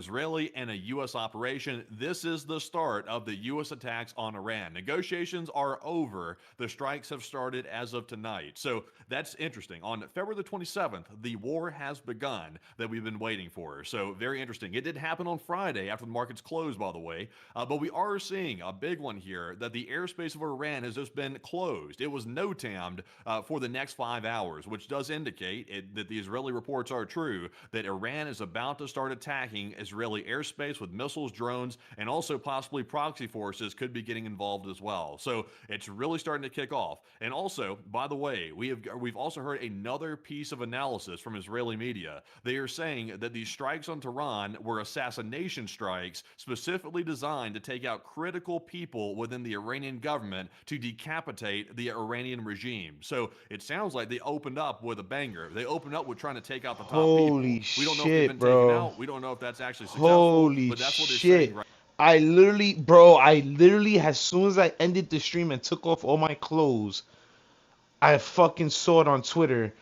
Israeli and a U.S. operation. This is the start of the U.S. attacks on Iran. Negotiations are over. The strikes have started as of tonight. So that's interesting. On February the 27th, the war has begun that we've been waiting for. So very interesting. It did happen on Friday after the markets closed, by the way. But we are seeing a big one here that the airspace of Iran has just been closed. It was no-tammed for the next 5 hours, which does indicate that the Israeli reports are true, that Iran is about to start attacking Israeli airspace with missiles, drones, and also possibly proxy forces could be getting involved as well. So it's really starting to kick off. And also, by the way, we've also heard another piece of analysis from Israeli media. They are saying that these strikes on Tehran were assassination strikes specifically designed to take out critical people within the Iranian government to decapitate the Iranian regime. So it sounds like they opened up with a banger. They opened up with trying to take out the top Holy people. We don't know if they've shit, been taken bro. out. We don't know if that's actually successful, Holy but that's what they're saying shit. right. I literally, as soon as I ended the stream and took off all my clothes, I fucking saw it on Twitter.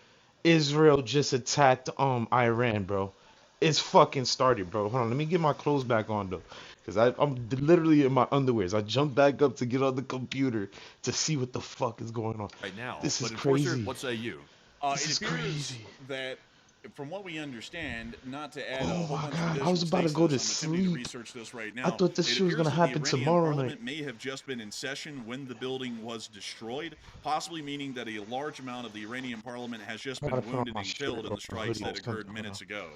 Israel just attacked Iran, bro. It's fucking started, bro. Hold on, let me get my clothes back on though, cause I'm literally in my underwears. I jumped back up to get on the computer to see what the fuck is going on. Right now. This is But Enforcer, crazy. what say you? This It is appears crazy. that, from what we understand, not to add a Oh whole my bunch of god, I was additional about to stakes to go this, to I'm attempting to sleep. research this right I now. thought this It shit was appears gonna that the happen Iranian tomorrow night. parliament may have just been in session when the building was destroyed, possibly meaning that a large amount of the Iranian parliament has just I been gotta put on wounded my and shirt killed in or the my strikes hoodie or that something. occurred Hold on. minutes ago.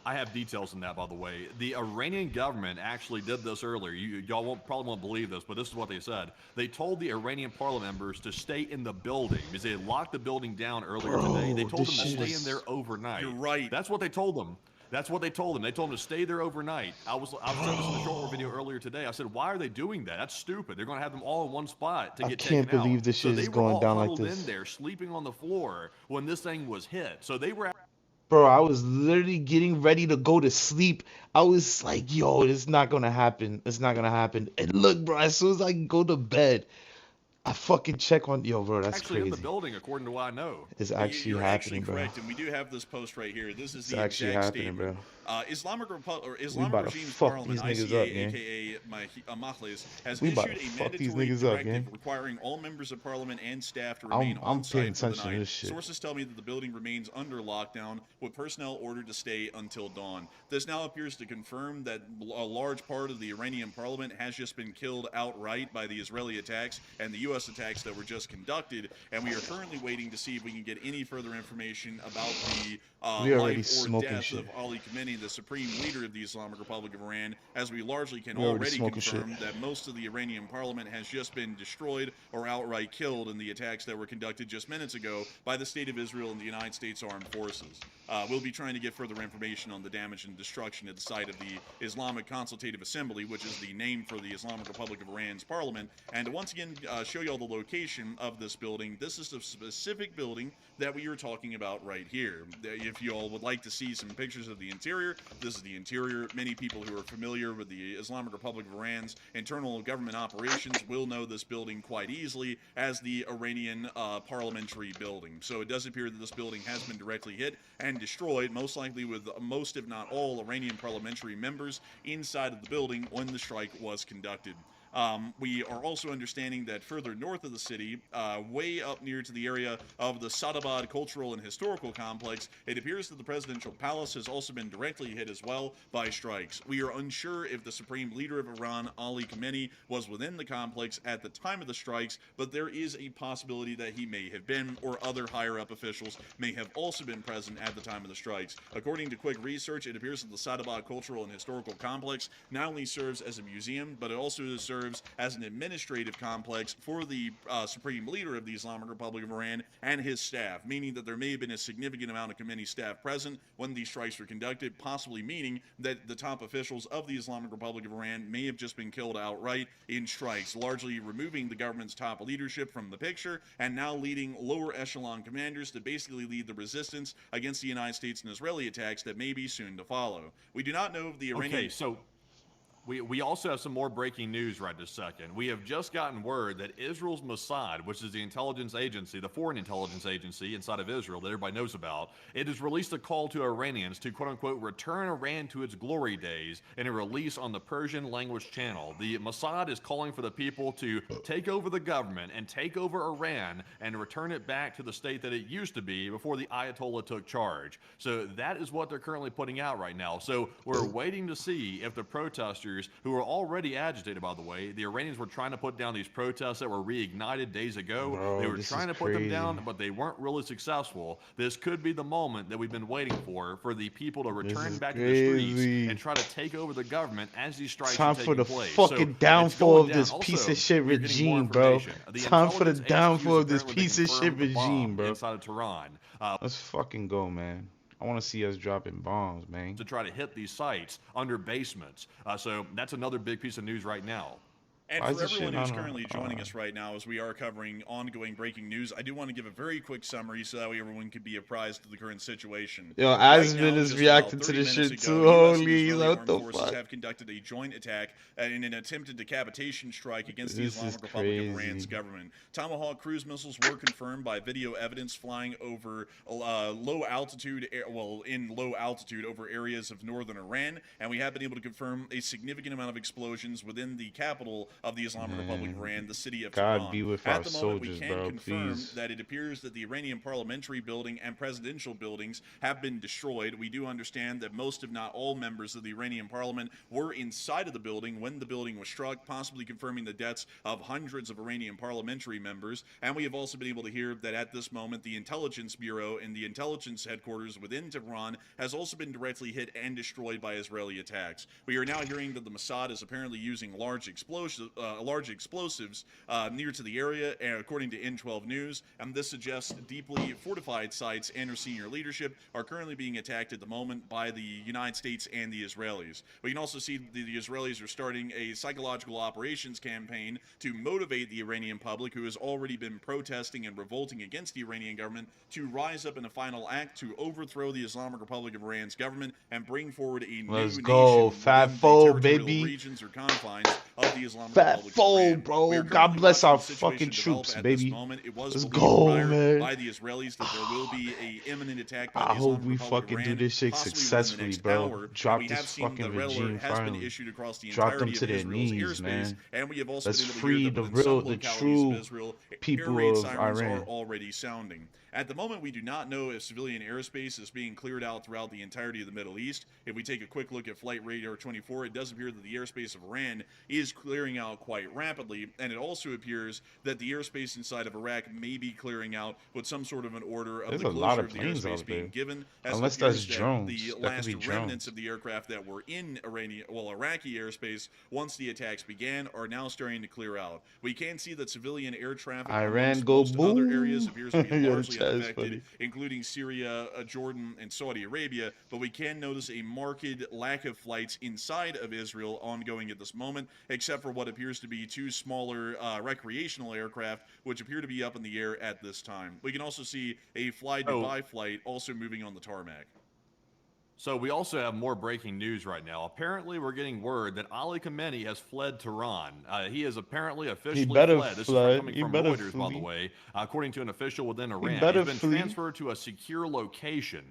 I have details on that, by the way. The Iranian government actually did this earlier. Y'all probably won't believe this, but this is what they said. They told the Iranian parliament members to stay in the building because they had locked the building down earlier today. They Bro, told this them to shit stay in is there You're overnight. right. That's what they told them. That's what they told them. They told them to stay there overnight. I was saying this in the short war video bro. earlier today. I said, why are they doing that? That's stupid. They're going to have them all in one spot to I get can't taken out. believe this So shit they is were going all down like huddled in this. there, sleeping on the floor when this thing was hit. So they were Bro, I was literally getting ready to go to sleep. I was like, yo, it's not gonna happen. It's not gonna happen. And look, bro, as soon as I go to bed, I fucking check on, yo, bro, that's actually in the crazy. building, according to what I know. It's actually You're actually happening, bro. correct, and we do have this post right here. This is It's the actually exact happening, statement. bro. We Islamic about to Regime's fuck Parliament, these niggas up, ICA, gang. aka Mahlis, has We about to issued a fuck these mandatory niggas up, gang. directive requiring all members of Parliament and staff to remain I'm on paying site for the attention to night. this shit. Sources tell me that the building remains under lockdown, with personnel ordered to stay until dawn. This now appears to confirm that a large part of the Iranian Parliament has just been killed outright by the Israeli attacks and the U.S. attacks that were just conducted, and we are currently waiting to see if we can get any further information about the We already life or smoking death shit. of Ali Khamenei, the supreme leader of the Islamic Republic of Iran, as we largely can We already already smoking shit. confirm that most of the Iranian parliament has just been destroyed or outright killed in the attacks that were conducted just minutes ago by the State of Israel and the United States Armed Forces. We'll be trying to get further information on the damage and destruction at the site of the Islamic Consultative Assembly, which is the name for the Islamic Republic of Iran's parliament. And to once again show you all the location of this building, this is the specific building that we are talking about right here. If you all would like to see some pictures of the interior, this is the interior. Many people who are familiar with the Islamic Republic of Iran's internal government operations will know this building quite easily as the Iranian parliamentary building. So it does appear that this building has been directly hit and destroyed, most likely with most, if not all, Iranian parliamentary members inside of the building when the strike was conducted. We are also understanding that further north of the city, way up near to the area of the Sadabad Cultural and Historical Complex, it appears that the presidential palace has also been directly hit as well by strikes. We are unsure if the supreme leader of Iran, Ali Khamenei, was within the complex at the time of the strikes, but there is a possibility that he may have been, or other higher up officials may have also been present at the time of the strikes. According to quick research, it appears that the Sadabad Cultural and Historical Complex not only serves as a museum, but it also serves as an administrative complex for the supreme leader of the Islamic Republic of Iran and his staff, meaning that there may have been a significant amount of Khamenei staff present when these strikes were conducted, possibly meaning that the top officials of the Islamic Republic of Iran may have just been killed outright in strikes, largely removing the government's top leadership from the picture and now leading lower echelon commanders to basically lead the resistance against the United States and Israeli attacks that may be soon to follow. We do not know if the Iranian... Okay, so We also have some more breaking news right this second. We have just gotten word that Israel's Mossad, which is the intelligence agency, the foreign intelligence agency inside of Israel that everybody knows about, it has released a call to Iranians to quote unquote return Iran to its glory days in a release on the Persian language channel. The Mossad is calling for the people to take over the government and take over Iran and return it back to the state that it used to be before the Ayatollah took charge. So that is what they're currently putting out right now. So we're waiting to see if the protesters, who are already agitated, by the way, the Iranians were trying to put down these protests that were reignited days ago. Bro, they were this trying is to put them crazy. down, but they weren't really successful. This could be the moment that we've been waiting for the people to return is back to the streets crazy. and try to take over the government as these strikes Time are for taking the place. fucking So it's downfall going of this down. piece Also, of shit we're getting more regime, bro. information. The Time for the intelligence HQ downfall has of this apparently piece of shit confirmed the bomb regime, bro. inside of Tehran. Let's fucking go, man. I want to see us dropping bombs, man. To try to hit these sites under basements. So that's another big piece of news right now. And Why is for this shit everyone who's not on? currently joining us right now, as we are covering ongoing breaking news, I do want to give a very quick summary so that way everyone can be apprised of the current situation. Yo, Right Asmin now, is just reacting about to 30 this minutes shit ago, too. US and Holy, Israeli what armed the forces fuck? have conducted a joint attack in an attempted decapitation strike against the This is Islamic Republic of Iran's crazy. government. Tomahawk cruise missiles were confirmed by video evidence flying over low altitude over areas of northern Iran, and we have been able to confirm a significant amount of explosions within the capital of the Islamic Republic of Iran, the city of God Tehran. be with At our the moment, we soldiers, can bro, confirm please. that it appears that the Iranian parliamentary building and presidential buildings have been destroyed. We do understand that most, if not all, members of the Iranian parliament were inside of the building when the building was struck, possibly confirming the deaths of hundreds of Iranian parliamentary members. And we have also been able to hear that at this moment, the intelligence bureau and the intelligence headquarters within Tehran has also been directly hit and destroyed by Israeli attacks. We are now hearing that the Mossad is apparently using large explosives near to the area, according to N12 News, and this suggests deeply fortified sites and their senior leadership are currently being attacked at the moment by the United States and the Israelis. We can also see the Israelis are starting a psychological operations campaign to motivate the Iranian public, who has already been protesting and revolting against the Iranian government, to rise up in a final act to overthrow the Islamic Republic of Iran's government and bring forward a Let's new go, nation Fat within Foe, the territorial baby. regions or confines of the Islamic Fat Republic of Foe, Iran. bro. We are God currently bless watching our the situation fucking develop troops, at baby. this moment. It was Let's believed go, prior man. by the Israelis that there will be a imminent attack by the I hope Islamic we Republic fucking of do Iran, this shit possibly within the successfully, next bro. hour. Drop We this have seen fucking the red alert regime has been finally. issued across the Drop them entirety to of their Israel's knees, airspace, man. and we have also Let's been able to free hear the that within some real, the localities of true Israel, air people raid of sirens Iran. are already sounding. At the moment, we do not know if civilian airspace is being cleared out throughout the entirety of the Middle East. If we take a quick look at Flight Radar 24, it does appear that the airspace of Iran is clearing out quite rapidly, and it also appears that the airspace inside of Iraq may be clearing out with some sort of an order of There's the a lot closure of of the planes airspace out being there. given, as Unless it appears that's that drones. the That could last be remnants drones. of the aircraft that were in Iraqi airspace once the attacks began are now starting to clear out. We can see that civilian air traffic Iran amongst go most other boom. areas appears to be Yeah, largely that is unaffected, funny. including Syria, Jordan, and Saudi Arabia, but we can notice a marked lack of flights inside of Israel ongoing at this moment, except for what appears to be two smaller recreational aircraft, which appear to be up in the air at this time. We can also see a Fly Dubai flight also moving on the tarmac. So we also have more breaking news right now. Apparently, we're getting word that Ali Khamenei has fled Tehran. He has apparently officially better fled. This fled. is coming He from better Reuters, by the flee. way, according to an official within Iran. better He's been flee. transferred to a secure location.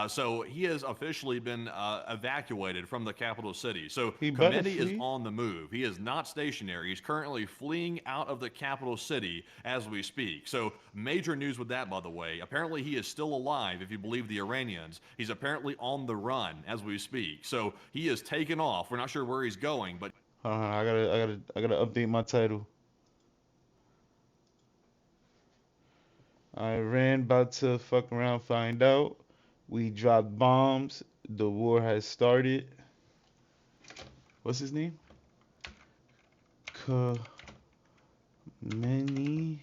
So he has officially been evacuated from the capital city. So He better Khamenei is flee. on the move. He is not stationary. He's currently fleeing out of the capital city as we speak. So major news with that, by the way. Apparently, he is still alive, if you believe the Iranians. He's apparently on the run as we speak. So he is taken off. We're not sure where he's going, but I gotta update my title. Iran about to fuck around, find out. We dropped bombs. The war has started. What's his name? Khamenei.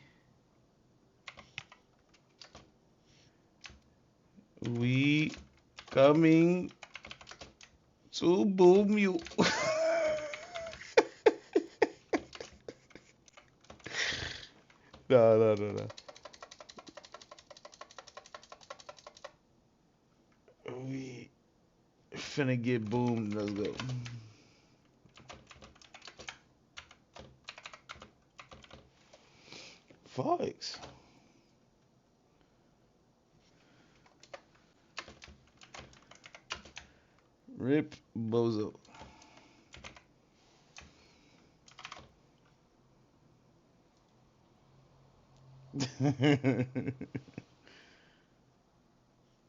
We coming to boom you. No. We finna get boomed. Let's go. fucks? Rip Bozo.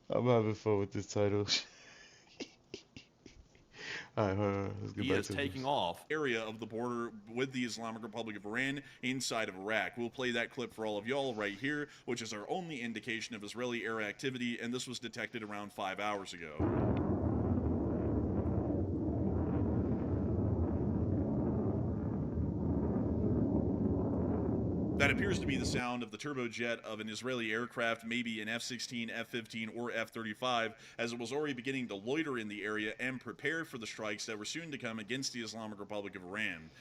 I'm having fun with this title. Alright, hold on. Let's get He back is to taking this. off. Area of the border with the Islamic Republic of Iran inside of Iraq. We'll play that clip for all of y'all right here, which is our only indication of Israeli air activity, and this was detected around 5 hours ago. That appears to be the sound of the turbojet of an Israeli aircraft, maybe an F-16, F-15, or F-35, as it was already beginning to loiter in the area and prepare for the strikes that were soon to come against the Islamic Republic of Iran.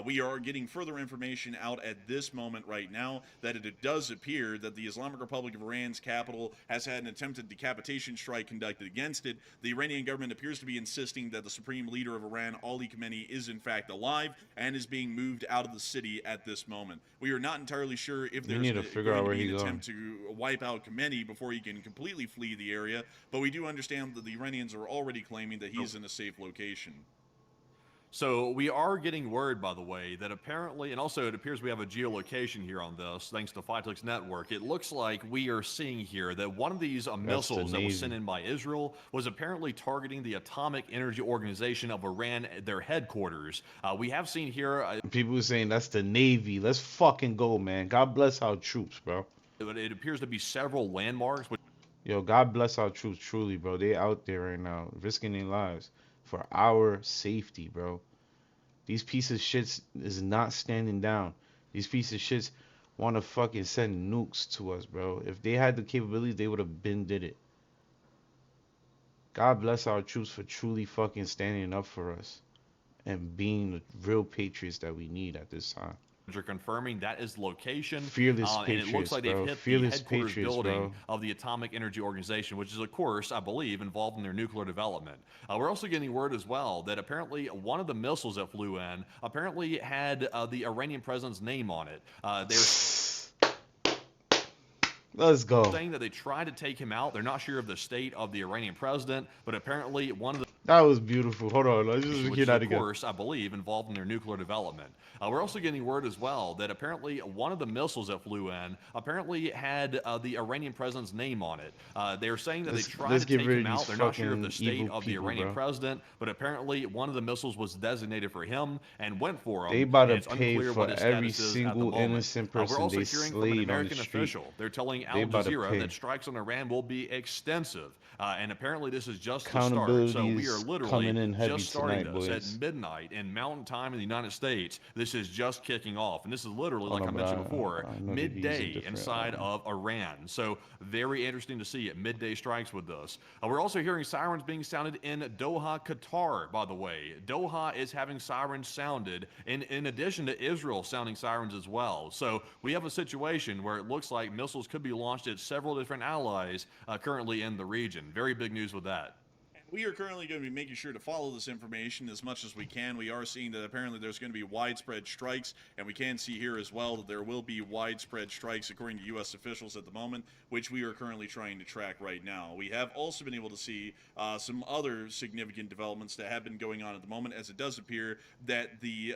We are getting further information out at this moment right now that it does appear that the Islamic Republic of Iran's capital has had an attempted decapitation strike conducted against it. The Iranian government appears to be insisting that the supreme leader of Iran, Ali Khamenei, is in fact alive and is being moved out of the city at this moment. We are not entirely sure if there's need to figure out going to where be an he's attempt to wipe out Khamenei before he can completely flee the area, but we do understand that the Iranians are already claiming that he's in a safe location. So we are getting word, by the way, that apparently, and also it appears we have a geolocation here on this, thanks to Phytix Network. It looks like we are seeing here that one of these missiles that was sent in by Israel was apparently targeting the Atomic Energy Organization of Iran, their headquarters. We have seen here... People saying that's the Navy. Let's fucking go, man. God bless our troops, bro. It appears to be several landmarks. Yo, God bless our troops, truly, bro. They out there right now, risking their lives for our safety, bro. These pieces of shits is not standing down. These pieces of shits want to fucking send nukes to us, bro. If they had the capability, they would have been did it. God bless our troops for truly fucking standing up for us and being the real patriots that we need at this time. Are confirming that is the location. Fearless and patriots, it looks like they've bro. hit Fearless the headquarters patriots, building bro. of the Atomic Energy Organization, which is, of course, I believe, involved in their nuclear development. We're also getting word as well that apparently one of the missiles that flew in apparently had the Iranian president's name on it. Let's go. Saying that they tried to take him out. They're not sure of the state of the Iranian president, but apparently one of the... That was beautiful. Hold on, let's just which hear is, that of again. course, I believe, involved in their nuclear development. We're also getting word as well that apparently one of the missiles that flew in apparently had the Iranian president's name on it. They're saying that they tried to take him out. They're not sure of the state of the Iranian president, but apparently one of the missiles was designated for him and went for him. They about to It's pay unclear for what his every status is at the single moment. innocent We're person also they hearing from an slayed on the American street. official. They're telling Al They about to Jazeera pay. that strikes on Iran will be extensive. And apparently this is just the start. So Accountability we are is literally coming in heavy just starting tonight, this boys. at midnight in Mountain Time in the United States. This is just kicking off, and this is literally, Hold like on, I but mentioned before, I know they're using midday different, inside of Iran. So very interesting to see at midday strikes with this. We're also hearing sirens being sounded in Doha, Qatar, by the way. Doha is having sirens sounded in addition to Israel sounding sirens as well. So we have a situation where it looks like missiles could be launched at several different allies currently in the region. Very big news with that. We are currently going to be making sure to follow this information as much as we can. We are seeing that apparently there's going to be widespread strikes, and we can see here as well that there will be widespread strikes according to U.S. officials at the moment, which we are currently trying to track right now. We have also been able to see some other significant developments that have been going on at the moment, as it does appear that the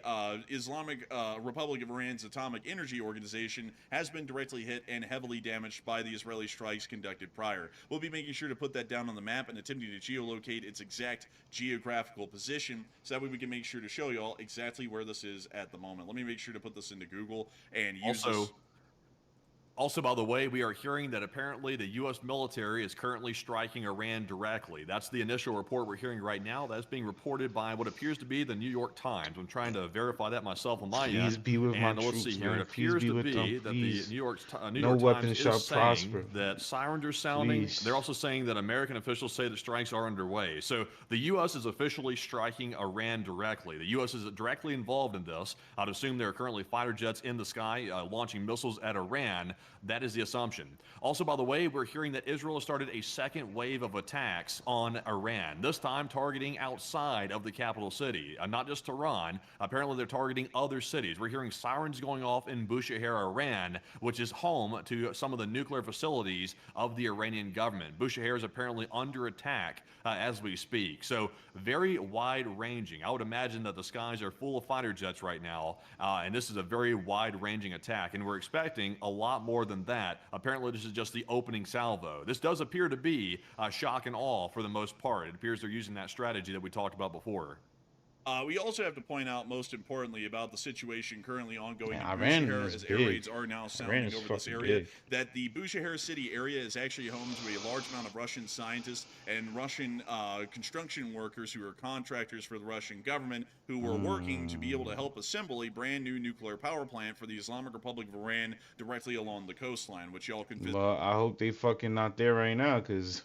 Islamic Republic of Iran's Atomic Energy Organization has been directly hit and heavily damaged by the Israeli strikes conducted prior. We'll be making sure to put that down on the map and attempting to geolocate its exact geographical position, so that way we can make sure to show y'all exactly where this is at the moment. Let me make sure to put this into Google and use this. Also, by the way, we are hearing that apparently the U.S. military is currently striking Iran directly. That's the initial report we're hearing right now. That's being reported by what appears to be the New York Times. I'm trying to verify that myself on my end. Please be with my and let's troops, see here. man. It appears Please be to with be them, that please. the New No York weapon Times shall is saying prosper. that sirens are sounding. Please. They're also saying that American officials say that strikes are underway. So the U.S. is officially striking Iran directly. The U.S. is directly involved in this. I'd assume there are currently fighter jets in the sky launching missiles at Iran. That is the assumption. Also, by the way, we're hearing that Israel has started a second wave of attacks on Iran, this time targeting outside of the capital city, not just Tehran. Apparently, they're targeting other cities. We're hearing sirens going off in Bushehr, Iran, which is home to some of the nuclear facilities of the Iranian government. Bushehr is apparently under attack as we speak. So very wide-ranging. I would imagine that the skies are full of fighter jets right now, and this is a very wide-ranging attack, and we're expecting a lot more than that. Apparently, this is just the opening salvo. This does appear to be shock and awe for the most part. It appears they're using that strategy that we talked about before. We also have to point out, most importantly, about the situation currently ongoing in Iran Bushehr, is as air big. raids are now Iran sounding is over this fucking area, big. that the Bushehr city area is actually home to a large amount of Russian scientists and Russian construction workers who are contractors for the Russian government, who were working to be able to help assemble a brand new nuclear power plant for the Islamic Republic of Iran directly along the coastline, which y'all can visit. Well, I hope they fucking not there right now, because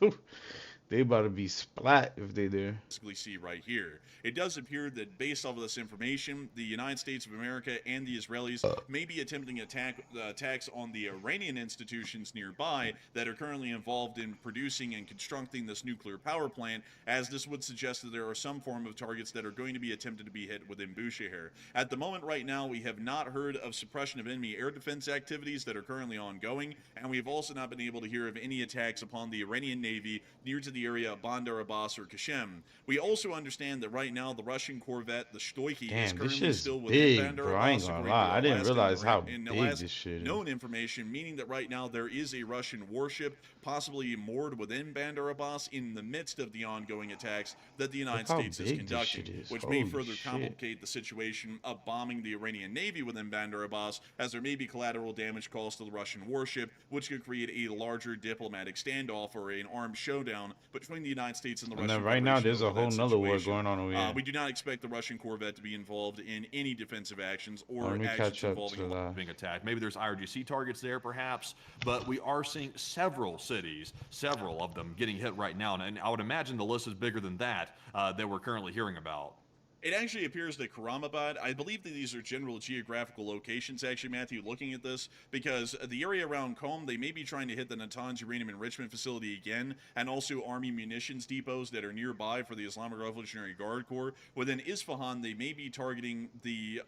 they about to be splat if they there. See right here. It does appear that based off of this information, the United States of America and the Israelis may be attempting attacks on the Iranian institutions nearby that are currently involved in producing and constructing this nuclear power plant, as this would suggest that there are some form of targets that are going to be attempted to be hit within Bushehr. At the moment right now, we have not heard of suppression of enemy air defense activities that are currently ongoing, and we've also not been able to hear of any attacks upon the Iranian Navy near to the area of Bandar Abbas or Qashem. We also understand that right now the Russian corvette, the Stoichi, is Damn, this currently shit's still within big, Bandar bro. I ain't Abbas. gonna according to lie. I didn't last realize how in the big last this shit is. known information, meaning that right now there is a Russian warship possibly moored within Bandar Abbas in the midst of the ongoing attacks that the United how States is big this shit conducting, is. which may Holy further shit. complicate the situation of bombing the Iranian Navy within Bandar Abbas, as there may be collateral damage caused to the Russian warship, which could create a larger diplomatic standoff or an armed showdown between the United States and the And Russian then right now, Federation there's a over whole that nother war situation. going on over here. We do not expect the Russian corvette to be involved in any defensive actions or Let me actions catch up involving to that. Being attacked. Maybe there's IRGC targets there, perhaps, but we are seeing several cities, several of them getting hit right now, and I would imagine the list is bigger than that we're currently hearing about. It actually appears that Karamabad, I believe that these are general geographical locations, actually, Matthew, looking at this, because the area around Qom, they may be trying to hit the Natanz uranium enrichment facility again, and also Army munitions depots that are nearby for the Islamic Revolutionary Guard Corps. Within Isfahan, they may be targeting the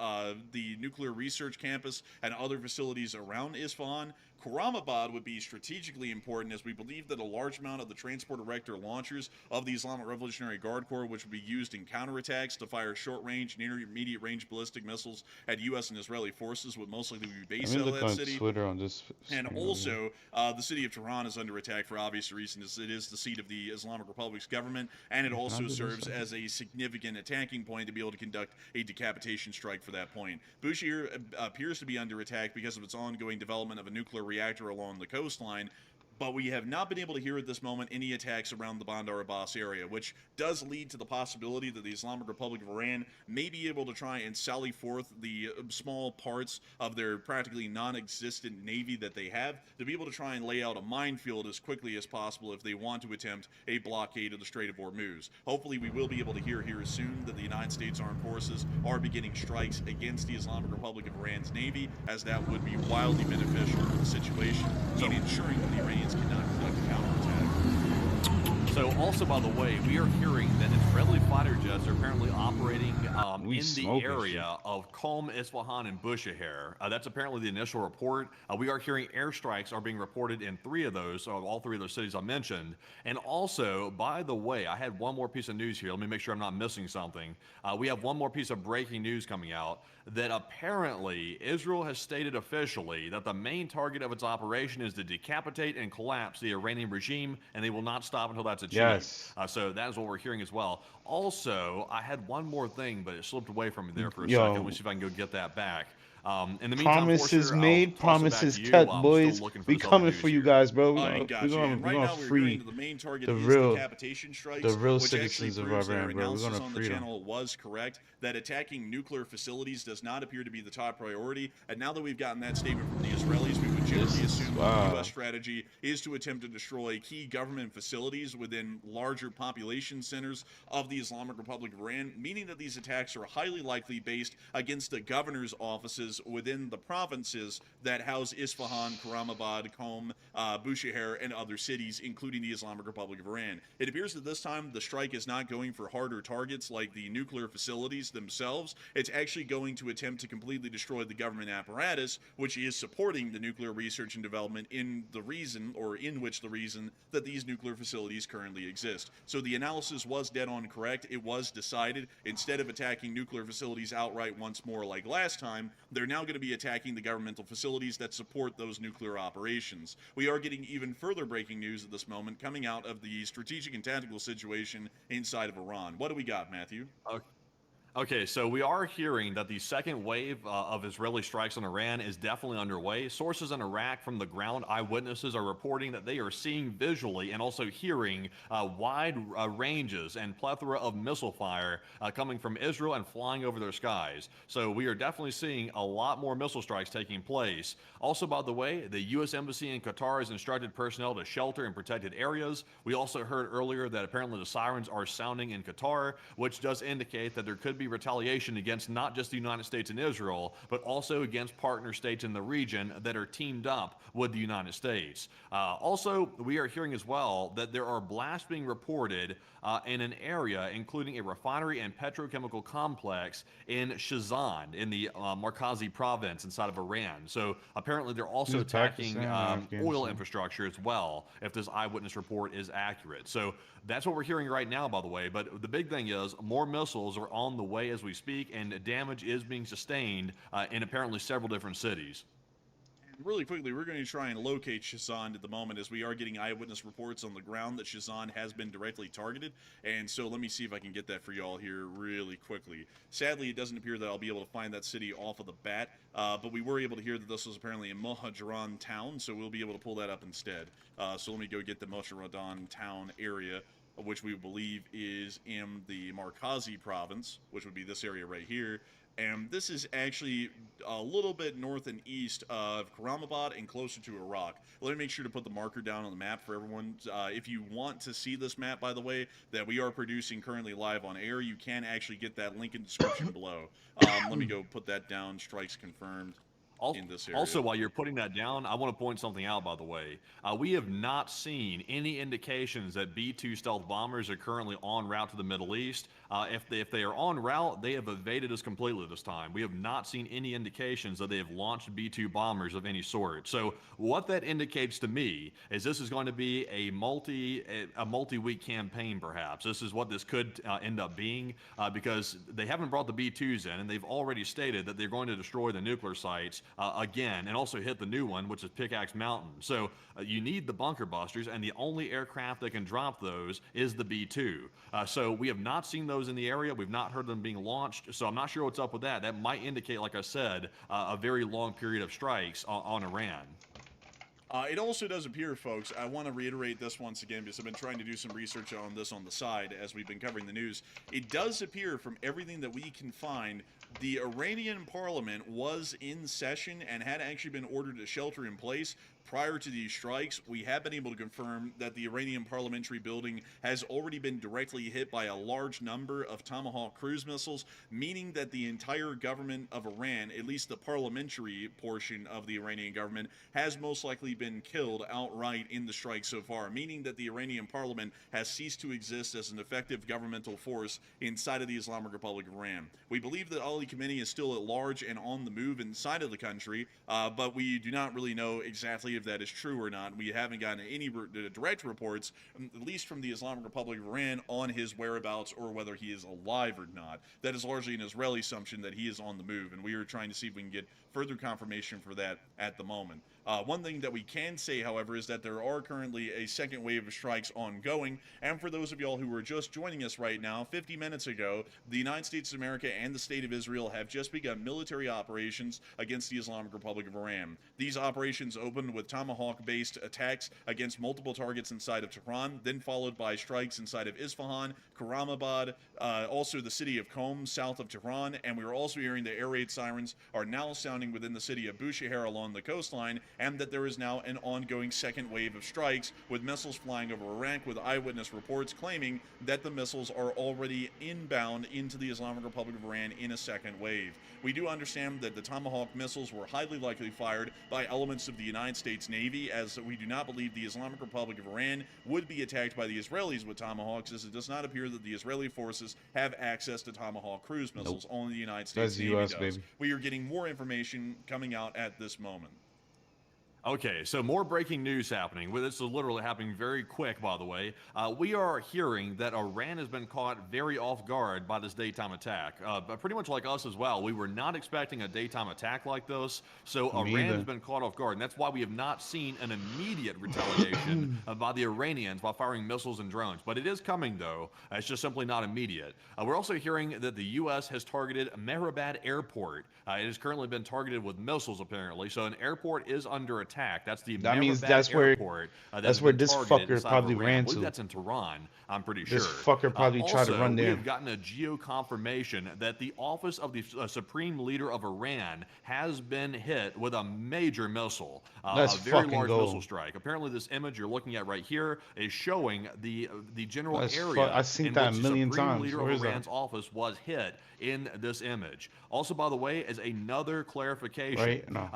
nuclear research campus and other facilities around Isfahan. Karamabad would be strategically important, as we believe that a large amount of the transport erector launchers of the Islamic Revolutionary Guard Corps, which would be used in counterattacks to fire short-range and intermediate-range ballistic missiles at U.S. and Israeli forces, would most likely be based Let out me of look that on city. Twitter on this. And screen over here. also, the city of Tehran is under attack for obvious reasons. It is the seat of the Islamic Republic's government, and it also do this serves then. as a significant attacking point to be able to conduct a decapitation strike for that point. Bushehr appears to be under attack because of its ongoing development of a nuclear reactor along the coastline, but we have not been able to hear at this moment any attacks around the Bandar Abbas area, which does lead to the possibility that the Islamic Republic of Iran may be able to try and sally forth the small parts of their practically non-existent navy that they have to be able to try and lay out a minefield as quickly as possible if they want to attempt a blockade of the Strait of Hormuz. Hopefully we will be able to hear here soon that the United States Armed Forces are beginning strikes against the Islamic Republic of Iran's navy, as that would be wildly beneficial for the situation in ensuring that the Iranians cannot conduct a counterattack. So also, by the way, we are hearing that Israeli fighter jets are apparently operating We in the smoking area of Qom, Isfahan, and Bushehr. That's apparently the initial report. We are hearing airstrikes are being reported in three of those, all three of those cities I mentioned. And also, by the way, I had one more piece of news here. Let me make sure I'm not missing something. We have one more piece of breaking news coming out that apparently Israel has stated officially that the main target of its operation is to decapitate and collapse the Iranian regime, and they will not stop until that's achieved. Yes. So that is what we're hearing as well. Also, I had one more thing, but it slipped away from me there for a Yo. second. Let me see if I can go get that back. In the meantime, Promises Forster, I'll made, toss it back promises to you kept, while I'm boys. still looking for We this other coming news for you here. guys, bro. I got you. And right now we're free hearing that the main target the is real- decapitation strikes. the real which actually citizens of proves that Iran, our bro. We're analysis gonna on free the them. channel was correct. That attacking nuclear facilities does not appear to be the top priority. And now that we've gotten that statement from the Israelis, we would generally This- assume that wow. the U.S. strategy is to attempt to destroy key government facilities within larger population centers of the Islamic Republic of Iran, meaning that these attacks are highly likely based against the governor's offices bases within the provinces that house Isfahan, Karamabad, Qom, Bushehr, and other cities, including the Islamic Republic of Iran. It appears that this time the strike is not going for harder targets like the nuclear facilities themselves. It's actually going to attempt to completely destroy the government apparatus, which is supporting the nuclear research and development in which the reason that these nuclear facilities currently exist. So the analysis was dead on correct. It was decided, instead of attacking nuclear facilities outright once more like last time, they're now going to be attacking the governmental facilities that support those nuclear operations. We are getting even further breaking news at this moment coming out of the strategic and tactical situation inside of Iran. What do we got, Matthew? Okay, so we are hearing that the second wave of Israeli strikes on Iran is definitely underway. Sources in Iraq from the ground, eyewitnesses are reporting that they are seeing visually and also hearing wide ranges and plethora of missile fire coming from Israel and flying over their skies. So we are definitely seeing a lot more missile strikes taking place. Also, by the way, the U.S. Embassy in Qatar has instructed personnel to shelter in protected areas. We also heard earlier that apparently the sirens are sounding in Qatar, which does indicate that there could be retaliation against not just the United States and Israel, but also against partner states in the region that are teamed up with the United States. Also, we are hearing as well that there are blasts being reported in an area including a refinery and petrochemical complex in Shazan in the Markazi province inside of Iran. So apparently they're also This is attacking Pakistan and oil Afghanistan. infrastructure as well, if this eyewitness report is accurate. So that's what we're hearing right now, by the way. But the big thing is more missiles are on the way as we speak, and damage is being sustained in apparently several different cities. Really quickly, we're going to try and locate Shazan at the moment, as we are getting eyewitness reports on the ground that Shazan has been directly targeted. And so let me see if I can get that for y'all here really quickly. Sadly, it doesn't appear that I'll be able to find that city off of the bat, but we were able to hear that this was apparently in Mohajaran town, so we'll be able to pull that up instead. So let me go get the Mohajaran town area, which we believe is in the Markazi province, which would be this area right here. And this is actually a little bit north and east of Karamabad and closer to Iraq. Let me make sure to put the marker down on the map for everyone. If you want to see this map, by the way, that we are producing currently live on air, you can actually get that link in the description below. Let me go put that down. Strikes confirmed. In this area. Also, while you're putting that down, I want to point something out, by the way. We have not seen any indications that B-2 stealth bombers are currently en route to the Middle East. If they are en route, they have evaded us completely this time. We have not seen any indications that they have launched B-2 bombers of any sort. So what that indicates to me is this is going to be a multi-week campaign, perhaps. This is what this could end up being, because they haven't brought the B-2s in, and they've already stated that they're going to destroy the nuclear sites again, and also hit the new one, which is Pickaxe Mountain. So you need the bunker busters, and the only aircraft that can drop those is the B-2. So we have not seen those in the area. We've not heard them being launched, so I'm not sure what's up with that. That might indicate, like I said, a very long period of strikes on Iran. It also does appear, folks, I want to reiterate this once again because I've been trying to do some research on this on the side as we've been covering the news. It does appear from everything that we can find, the Iranian parliament was in session and had actually been ordered to shelter in place prior to these strikes. We have been able to confirm that the Iranian parliamentary building has already been directly hit by a large number of Tomahawk cruise missiles, meaning that the entire government of Iran, at least the parliamentary portion of the Iranian government, has most likely been killed outright in the strike so far, meaning that the Iranian parliament has ceased to exist as an effective governmental force inside of the Islamic Republic of Iran. We believe that Ali Khamenei is still at large and on the move inside of the country, but we do not really know exactly if that is true or not. We haven't gotten any direct reports, at least from the Islamic Republic of Iran, on his whereabouts or whether he is alive or not. That is largely an Israeli assumption that he is on the move, and we are trying to see if we can get further confirmation for that at the moment. One thing that we can say, however, is that there are currently a second wave of strikes ongoing, and for those of y'all who are just joining us right now, 50 minutes ago, the United States of America and the State of Israel have just begun military operations against the Islamic Republic of Iran. These operations opened with with Tomahawk-based attacks against multiple targets inside of Tehran, then followed by strikes inside of Isfahan, Karamabad, also the city of Qom, south of Tehran, and we are also hearing the air raid sirens are now sounding within the city of Bushehr along the coastline, and that there is now an ongoing second wave of strikes with missiles flying over Iraq, with eyewitness reports claiming that the missiles are already inbound into the Islamic Republic of Iran in a second wave. We do understand that the Tomahawk missiles were highly likely fired by elements of the United States Navy, as we do not believe the Islamic Republic of Iran would be attacked by the Israelis with Tomahawks, as it does not appear that the Israeli forces have access to Tomahawk cruise missiles. Only the United States Navy US, does. baby. We are getting more information coming out at this moment. Okay, so more breaking news happening. Well, this is literally happening very quick, by the way. We are hearing that Iran has been caught very off guard by this daytime attack. But pretty much like us as well, we were not expecting a daytime attack like this. So Iran has been caught off guard, and that's why we have not seen an immediate retaliation by the Iranians by firing missiles and drones. But it is coming, though. It's just simply not immediate. We're also hearing that the U.S. has targeted Mehrabad Airport. It has currently been targeted with missiles, apparently. So an airport is under attack. That's the That means Mehrabad that's where- airport, that's where this targeted fucker inside of probably Iran. ran I believe to. that's in Tehran, I'm pretty sure. This fucker probably tried to Also, run we there. have gotten a geo confirmation that the office of the Supreme Leader of Iran has been hit with a major missile, Let's a very fucking large go. missile strike. Apparently, this image you're looking at right here is showing the general Let's area I've seen in that which a the million Supreme times. Leader Where of is that? Iran's office was hit in this image. Also, by the way, as another clarification, Right? No.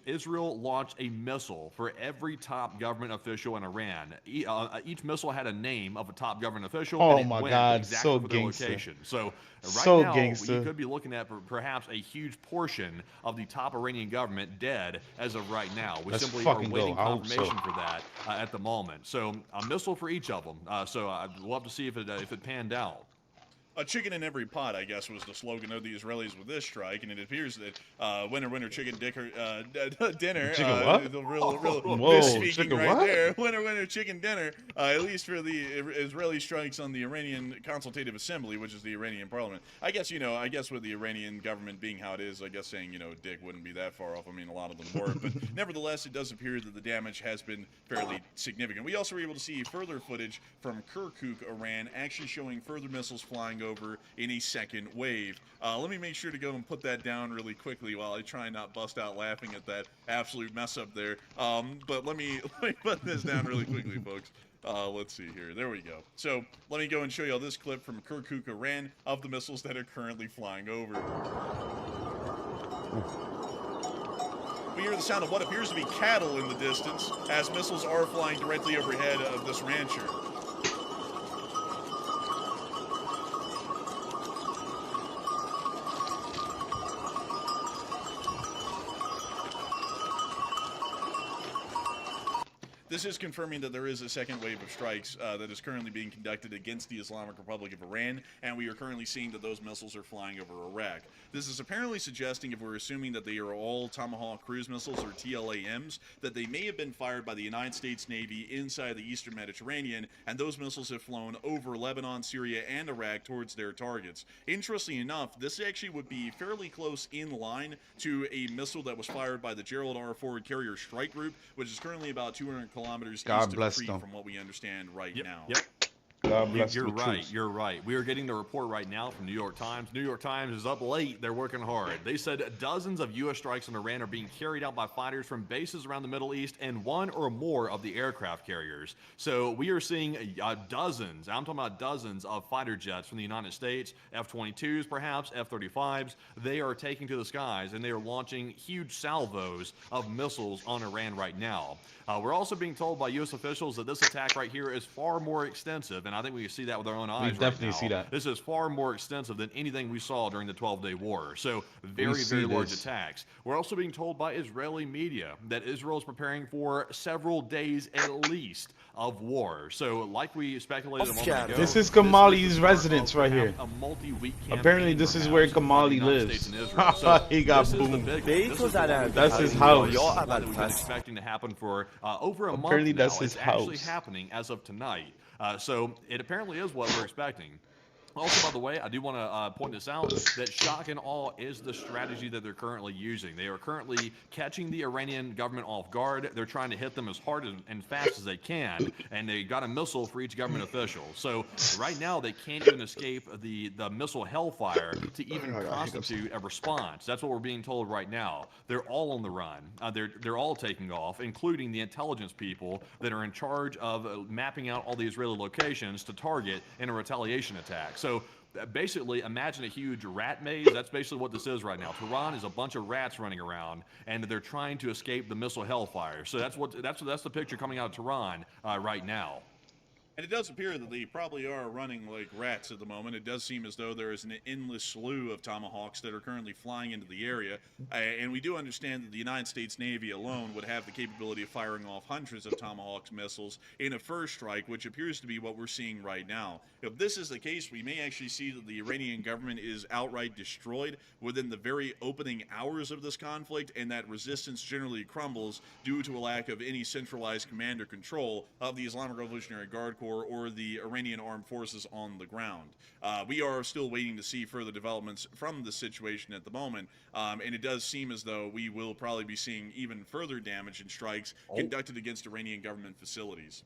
Israel launched a missile for every top government official in Iran. Each missile had a name of a top government official. Oh and it my went God, exactly so for their gangster. location. So right So now, gangster. you could be looking at perhaps a huge portion of the top Iranian government dead as of right now. We Let's simply are fucking go. waiting I hope so. confirmation for that at the moment. So a missile for each of them. So I'd love to see if it panned out. A chicken in every pot, I guess, was the slogan of the Israelis with this strike, and it appears that winner, winner, chicken dinner. Chicken what? The real Whoa, misspeaking chicken right what? there. Winner, winner, chicken dinner. At least for the Israeli strikes on the Iranian Consultative Assembly, which is the Iranian parliament. I guess with the Iranian government being how it is, I guess saying dick wouldn't be that far off. I mean, a lot of them were, but nevertheless, it does appear that the damage has been fairly significant. We also were able to see further footage from Kirkuk, Iran, actually showing further missiles flying over in a second wave. Let me make sure to go and put that down really quickly while I try and not bust out laughing at that absolute mess up there. But let me put this down really quickly, folks. Let's see here. There we go. So let me go and show you all this clip from Kirkuk, Iran, of the missiles that are currently flying over. We hear the sound of what appears to be cattle in the distance as missiles are flying directly overhead of this rancher. This is confirming that there is a second wave of strikes that is currently being conducted against the Islamic Republic of Iran, and we are currently seeing that those missiles are flying over Iraq. This is apparently suggesting, if we're assuming that they are all Tomahawk cruise missiles or TLAMs, that they may have been fired by the United States Navy inside the Eastern Mediterranean, and those missiles have flown over Lebanon, Syria, and Iraq towards their targets. Interestingly enough, this actually would be fairly close in line to a missile that was fired by the Gerald R. Ford Carrier Strike Group, which is currently about 200 kilometers God east bless of Crete them. from what we understand right now. Yep. God bless You're the right. troops. You're right. We are getting the report right now from New York Times. New York Times is up late. They're working hard. They said dozens of U.S. strikes on Iran are being carried out by fighters from bases around the Middle East and one or more of the aircraft carriers. So we are seeing dozens, I'm talking about dozens of fighter jets from the United States, F-22s perhaps, F-35s. They are taking to the skies and they are launching huge salvos of missiles on Iran right now. We're also being told by U.S. officials that this attack right here is far more extensive, and I think we can see that with our own eyes. definitely right now. see that. This is far more extensive than anything we saw during the 12-day war. So very, see very large this. attacks. We're also being told by Israeli media that Israel is preparing for several days at least of war. So like we speculated a moment ago, This is the Kamali's start of residence right perhaps here. A multi-week Apparently campaign, this is perhaps, where by the Kamali United lives. States and Israel. So He got this is the boomed. big one. Beit This is the one زدن. That's his that house. we've یا been اول expecting to happen for over a month Apparently now. that's his It's actually house. happening as of tonight. So it apparently is what we're expecting. Also, by the way, I do want to point this out that shock and awe is the strategy that they're currently using. They are currently catching the Iranian government off guard. They're trying to hit them as hard and fast as they can, and they got a missile for each government official. So right now, they can't even escape the missile hellfire to even constitute a response. That's what we're being told right now. They're all on the run. They're all taking off, including the intelligence people that are in charge of mapping out all the Israeli locations to target in a retaliation attack. So basically, imagine a huge rat maze. That's basically what this is right now. Tehran is a bunch of rats running around, and they're trying to escape the missile hellfire. So that's the picture coming out of Tehran right now. And it does appear that they probably are running like rats at the moment. It does seem as though there is an endless slew of Tomahawks that are currently flying into the area. And we do understand that the United States Navy alone would have the capability of firing off hundreds of Tomahawk missiles in a first strike, which appears to be what we're seeing right now. If this is the case, we may actually see that the Iranian government is outright destroyed within the very opening hours of this conflict, and that resistance generally crumbles due to a lack of any centralized command or control of the Islamic Revolutionary Guard Corps or the Iranian armed forces on the ground. We are still waiting to see further developments from the situation at the moment, and it does seem as though we will probably be seeing even further damage and strikes conducted against Iranian government facilities.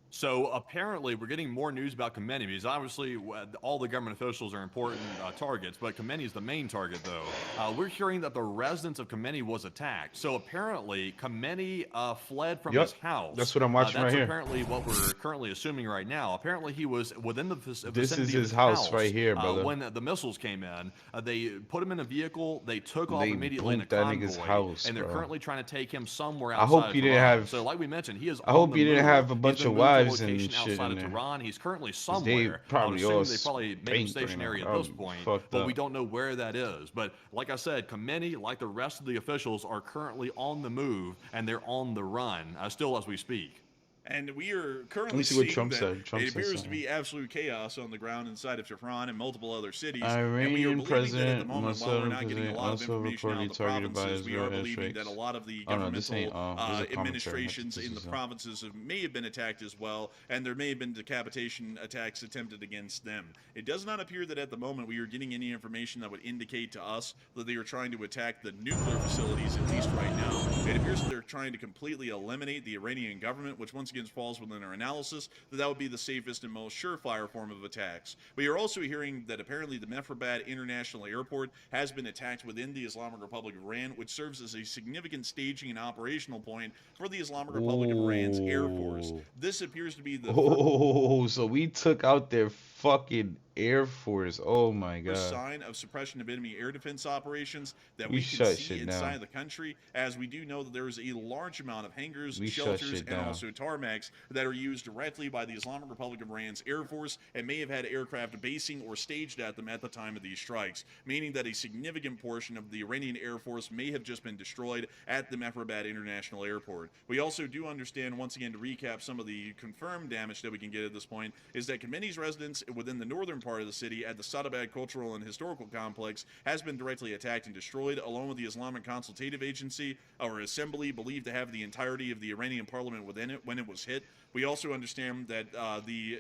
So apparently, we're getting more news about Khamenei because obviously all the government officials are important targets, but Khamenei is the main target, though. We're hearing that the residence of Khamenei was attacked. So apparently, Khamenei fled from his house. That's what I'm watching right here. That's apparently what we're currently assuming right now. Apparently, he was within the vicinity This is of his house right here, brother. When the missiles came in, they put him in a vehicle. They took off immediately in a that convoy, nigga's house, and they're bro. currently trying to take him somewhere outside. I hope he didn't have. So, like we mentioned, he is. I hope he didn't have a He's bunch been of moved to a wives and location shit outside in of there. Tehran. He's currently They somewhere. probably I would all assume they probably made him spanked stationary right at now. this point, Fucked but up. we don't know where that is. But like I said, Khamenei, like the rest of the officials, are currently on the move and they're on the run, still as we speak. And we are currently Let me see what seeing Trump that said. Trump it said appears to be something. absolute chaos on the ground inside of Tehran and multiple other cities. And we are Iranian believing that at the President moment, while we're Masoud not getting a lot of also information out of reportedly the targeted by provinces, we are Israel believing that a airstrikes. lot of the Oh, no, this ain't, governmental this is a commentary. administrations This in the is a- provinces may have been attacked as well, and there may have been decapitation attacks attempted against them. It does not appear that at the moment we are getting any information that would indicate to us that they are trying to attack the nuclear facilities, at least right now. It appears that they're trying to completely eliminate the Iranian government, which once again falls within our analysis that would be the safest and most surefire form of attacks. We are also hearing that apparently the Mehrabad International Airport has been attacked within the Islamic Republic of Iran, which serves as a significant staging and operational point for the Islamic Republic of Iran's Air Force. This appears to be the So we took out their fucking Air Force. Oh my god. sign of suppression of enemy air defense operations that We we can shut see shit inside down. of the country, as we do know that there is a large amount of hangars, We shut shelters, shit and down. also tarmacs that are used directly by the Islamic Republic of Iran's Air Force and may have had aircraft basing or staged at them at the time of these strikes, meaning that a significant portion of the Iranian Air Force may have just been destroyed at the Mehrabad International Airport. We also do understand, once again, to recap some of the confirmed damage that we can get at this point, is that Khamenei's residence within the northern part of the city at the Sadabad Cultural and Historical Complex has been directly attacked and destroyed, along with the Islamic Consultative Agency, or Assembly, believed to have the entirety of the Iranian parliament within it when it was hit. We also understand that the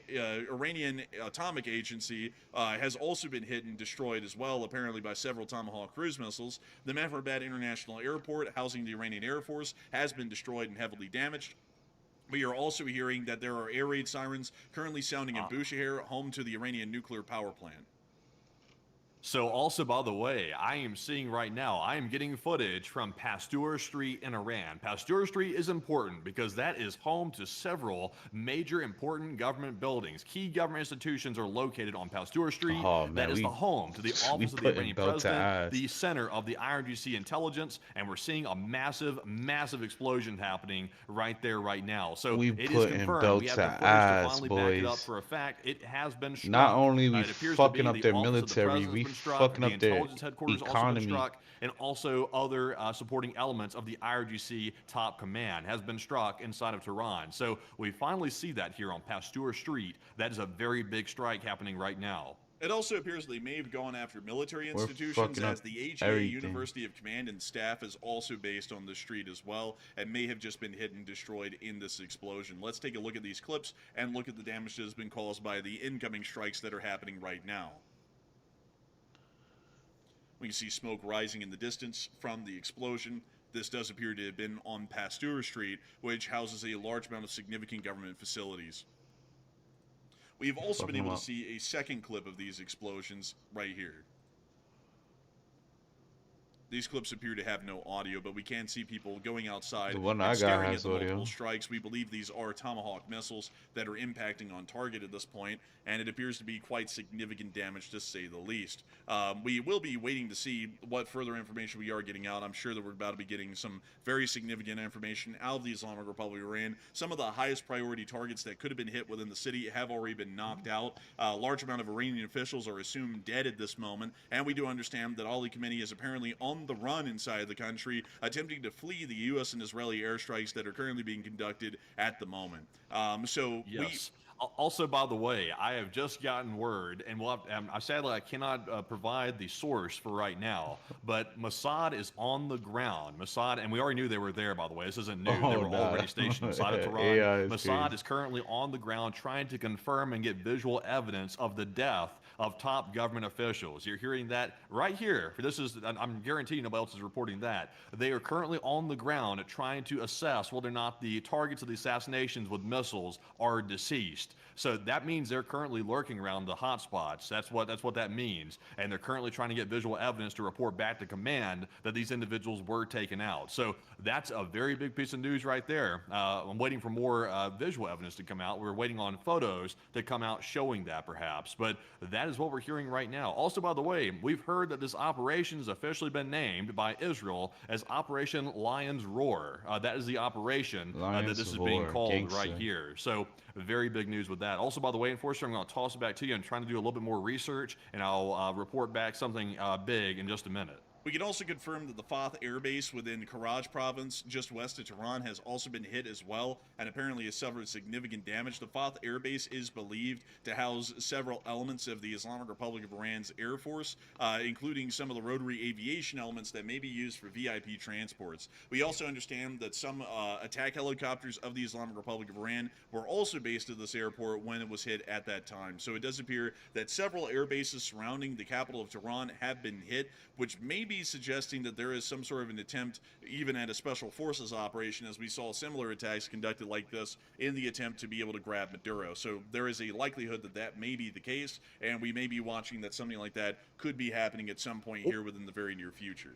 Iranian Atomic Agency has also been hit and destroyed as well, apparently by several Tomahawk cruise missiles. The Mehrabad International Airport, housing the Iranian Air Force, has been destroyed and heavily damaged. We are also hearing that there are air raid sirens currently sounding in Bushehr, home to the Iranian nuclear power plant. So also, by the way, I am seeing right now, I am getting footage from Pasteur Street in Iran. Pasteur Street is important because that is home to several major important government buildings. Key government institutions are located on Pasteur Street. Oh, man, that is the home to the office of the putting Iranian belt to president, ass. the center of the IRGC intelligence, and we're seeing a massive, massive explosion happening right there, right now. So We it is putting confirmed. belt We have to the footage ass, to finally back it up boys. for a fact. It has been struck. Not only we It appears to fucking be up the their office of the military, president's we been struck, fucking the up their intelligence headquarters also economy. been struck, and also other supporting elements of the IRGC top command has been struck inside of Tehran. So we finally see that here on Pasteur Street. That is a very big strike happening right now. It also appears they may have gone after military We're institutions, fucking as up the HEA everything. University of Command and Staff is also based on the street as well, and may have just been hit and destroyed in this explosion. Let's take a look at these clips and look at the damage that has been caused by the incoming strikes that are happening right now. We can see smoke rising in the distance from the explosion. This does appear to have been on Pasteur Street, which houses a large amount of significant government facilities. We've also been able to see a second clip of these explosions right here. These clips appear to have no audio, but we can see people going outside The one and I got staring at has the audio. multiple strikes. We believe these are Tomahawk missiles that are impacting on target at this point, and it appears to be quite significant damage, to say the least. We will be waiting to see what further information we are getting out. I'm sure that we're about to be getting some very significant information out of the Islamic Republic of Iran. Some of the highest priority targets that could have been hit within the city have already been knocked out. A large amount of Iranian officials are assumed dead at this moment, and we do understand that Ali Khamenei is apparently on the run inside the country, attempting to flee the U.S. and Israeli airstrikes that are currently being conducted at the moment. Yes. Also, by the way, I have just gotten word, and sadly I cannot provide the source for right now, but Mossad is on the ground. Mossad, and we already knew they were there, by the way. This isn't new. They were already stationed inside of Tehran. Mossad is currently on the ground trying to confirm and get visual evidence of the death of top government officials. You're hearing that right here. I'm guaranteeing nobody else is reporting that. They are currently on the ground trying to assess whether or not the targets of the assassinations with missiles are deceased. So that means they're currently lurking around the hotspots. That's what that means. And they're currently trying to get visual evidence to report back to command that these individuals were taken out. So that's a very big piece of news right there. I'm waiting for more visual evidence to come out. We're waiting on photos to come out showing that, perhaps. But that is what we're hearing right now. Also, by the way, we've heard that this operation has officially been named by Israel as Operation Lion's Roar. That is the operation that this is being called right here. So very big news with that. Also, by the way, Enforcer, I'm going to toss it back to you. I'm trying to do a little bit more research, and I'll report back something big in just a minute. We can also confirm that the Fath Air Base within Karaj province, just west of Tehran, has also been hit as well, and apparently has suffered significant damage. The Fath Air Base is believed to house several elements of the Islamic Republic of Iran's Air Force, including some of the rotary aviation elements that may be used for VIP transports. We also understand that some attack helicopters of the Islamic Republic of Iran were also based at this airport when it was hit at that time. So it does appear that several air bases surrounding the capital of Tehran have been hit, which may be suggesting that there is some sort of an attempt even at a special forces operation, as we saw similar attacks conducted like this in the attempt to be able to grab Maduro. So there is a likelihood that that may be the case, and we may be watching that something like that could be happening at some point here within the very near future.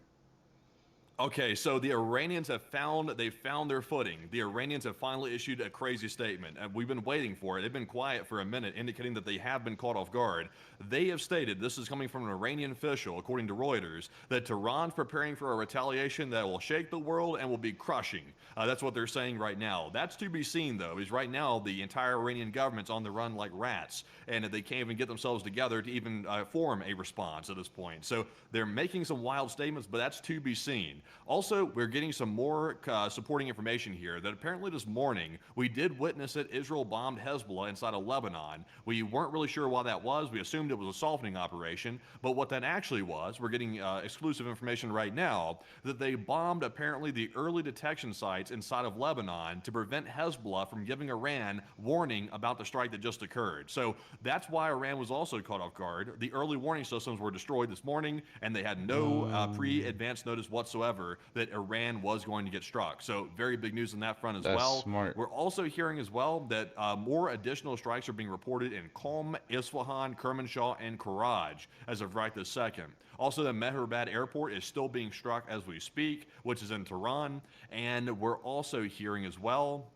Okay, so the Iranians have found their footing. The Iranians have finally issued a crazy statement, and we've been waiting for it. They've been quiet for a minute, indicating that they have been caught off guard. They have stated, this is coming from an Iranian official, according to Reuters, that Tehran's preparing for a retaliation that will shake the world and will be crushing. That's what they're saying right now. That's to be seen, though, because right now the entire Iranian government's on the run like rats, and they can't even get themselves together to even form a response at this point. So they're making some wild statements, but that's to be seen. Also, we're getting some more supporting information here that apparently this morning we did witness that Israel bombed Hezbollah inside of Lebanon. We weren't really sure why that was. We assumed it was a softening operation, but what that actually was, we're getting exclusive information right now, that they bombed apparently the early detection sites inside of Lebanon to prevent Hezbollah from giving Iran warning about the strike that just occurred. So that's why Iran was also caught off guard. The early warning systems were destroyed this morning, and they had no pre-advance notice whatsoever that Iran was going to get struck. So very big news on that front as well. Smart. We're also hearing as well that more additional strikes are being reported in Qom, Isfahan, Kermanshah, and Karaj as of right this second. Also, the Mehrabad airport is still being struck as we speak, which is in Tehran. And we're also hearing as well,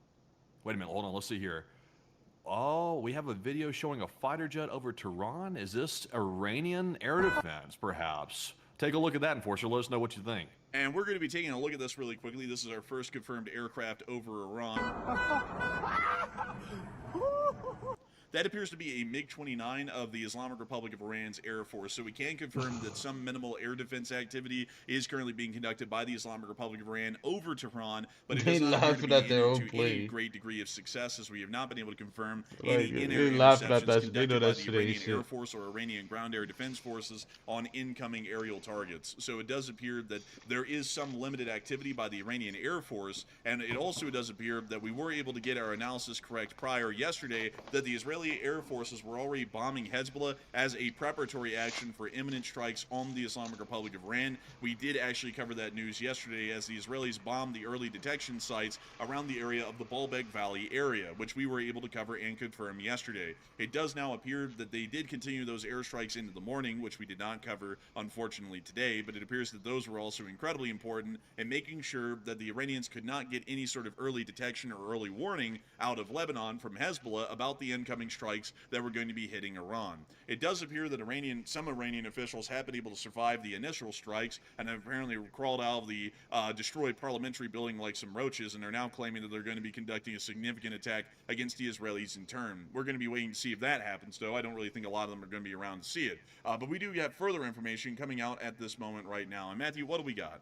wait a minute, hold on, let's see here. Oh, we have a video showing a fighter jet over Tehran. Is this Iranian air defense, perhaps? Take a look at that, Enforcer. Let us know what you think. And we're going to be taking a look at this really quickly. This is our first confirmed aircraft over Iran. That appears to be a MiG-29 of the Islamic Republic of Iran's Air Force. So we can confirm that some minimal air defense activity is currently being conducted by the Islamic Republic of Iran over Tehran, but it They does not appear to laughing be at their own to any play. great degree of success, as we have not been able to confirm Like, any they're in-air laughing at interceptions that shit. They know conducted by that the shit ain't Iranian Air shit. Force or Iranian ground air defense forces on incoming aerial targets. So it does appear that there is some limited activity by the Iranian Air Force, and it also does appear that we were able to get our analysis correct prior yesterday that the Israeli Air Forces were already bombing Hezbollah as a preparatory action for imminent strikes on the Islamic Republic of Iran. We did actually cover that news yesterday as the Israelis bombed the early detection sites around the area of the Baalbek Valley area, which we were able to cover and confirm yesterday. It does now appear that they did continue those airstrikes into the morning, which we did not cover, unfortunately, today, but it appears that those were also incredibly important in making sure that the Iranians could not get any sort of early detection or early warning out of Lebanon from Hezbollah about the incoming strikes that were going to be hitting Iran. It does appear that some Iranian officials have been able to survive the initial strikes and have apparently crawled out of the destroyed parliamentary building like some roaches, and are now claiming that they're going to be conducting a significant attack against the Israelis in turn. We're going to be waiting to see if that happens, though. I don't really think a lot of them are going to be around to see it. But we do have further information coming out at this moment right now. And Matthew, what do we got?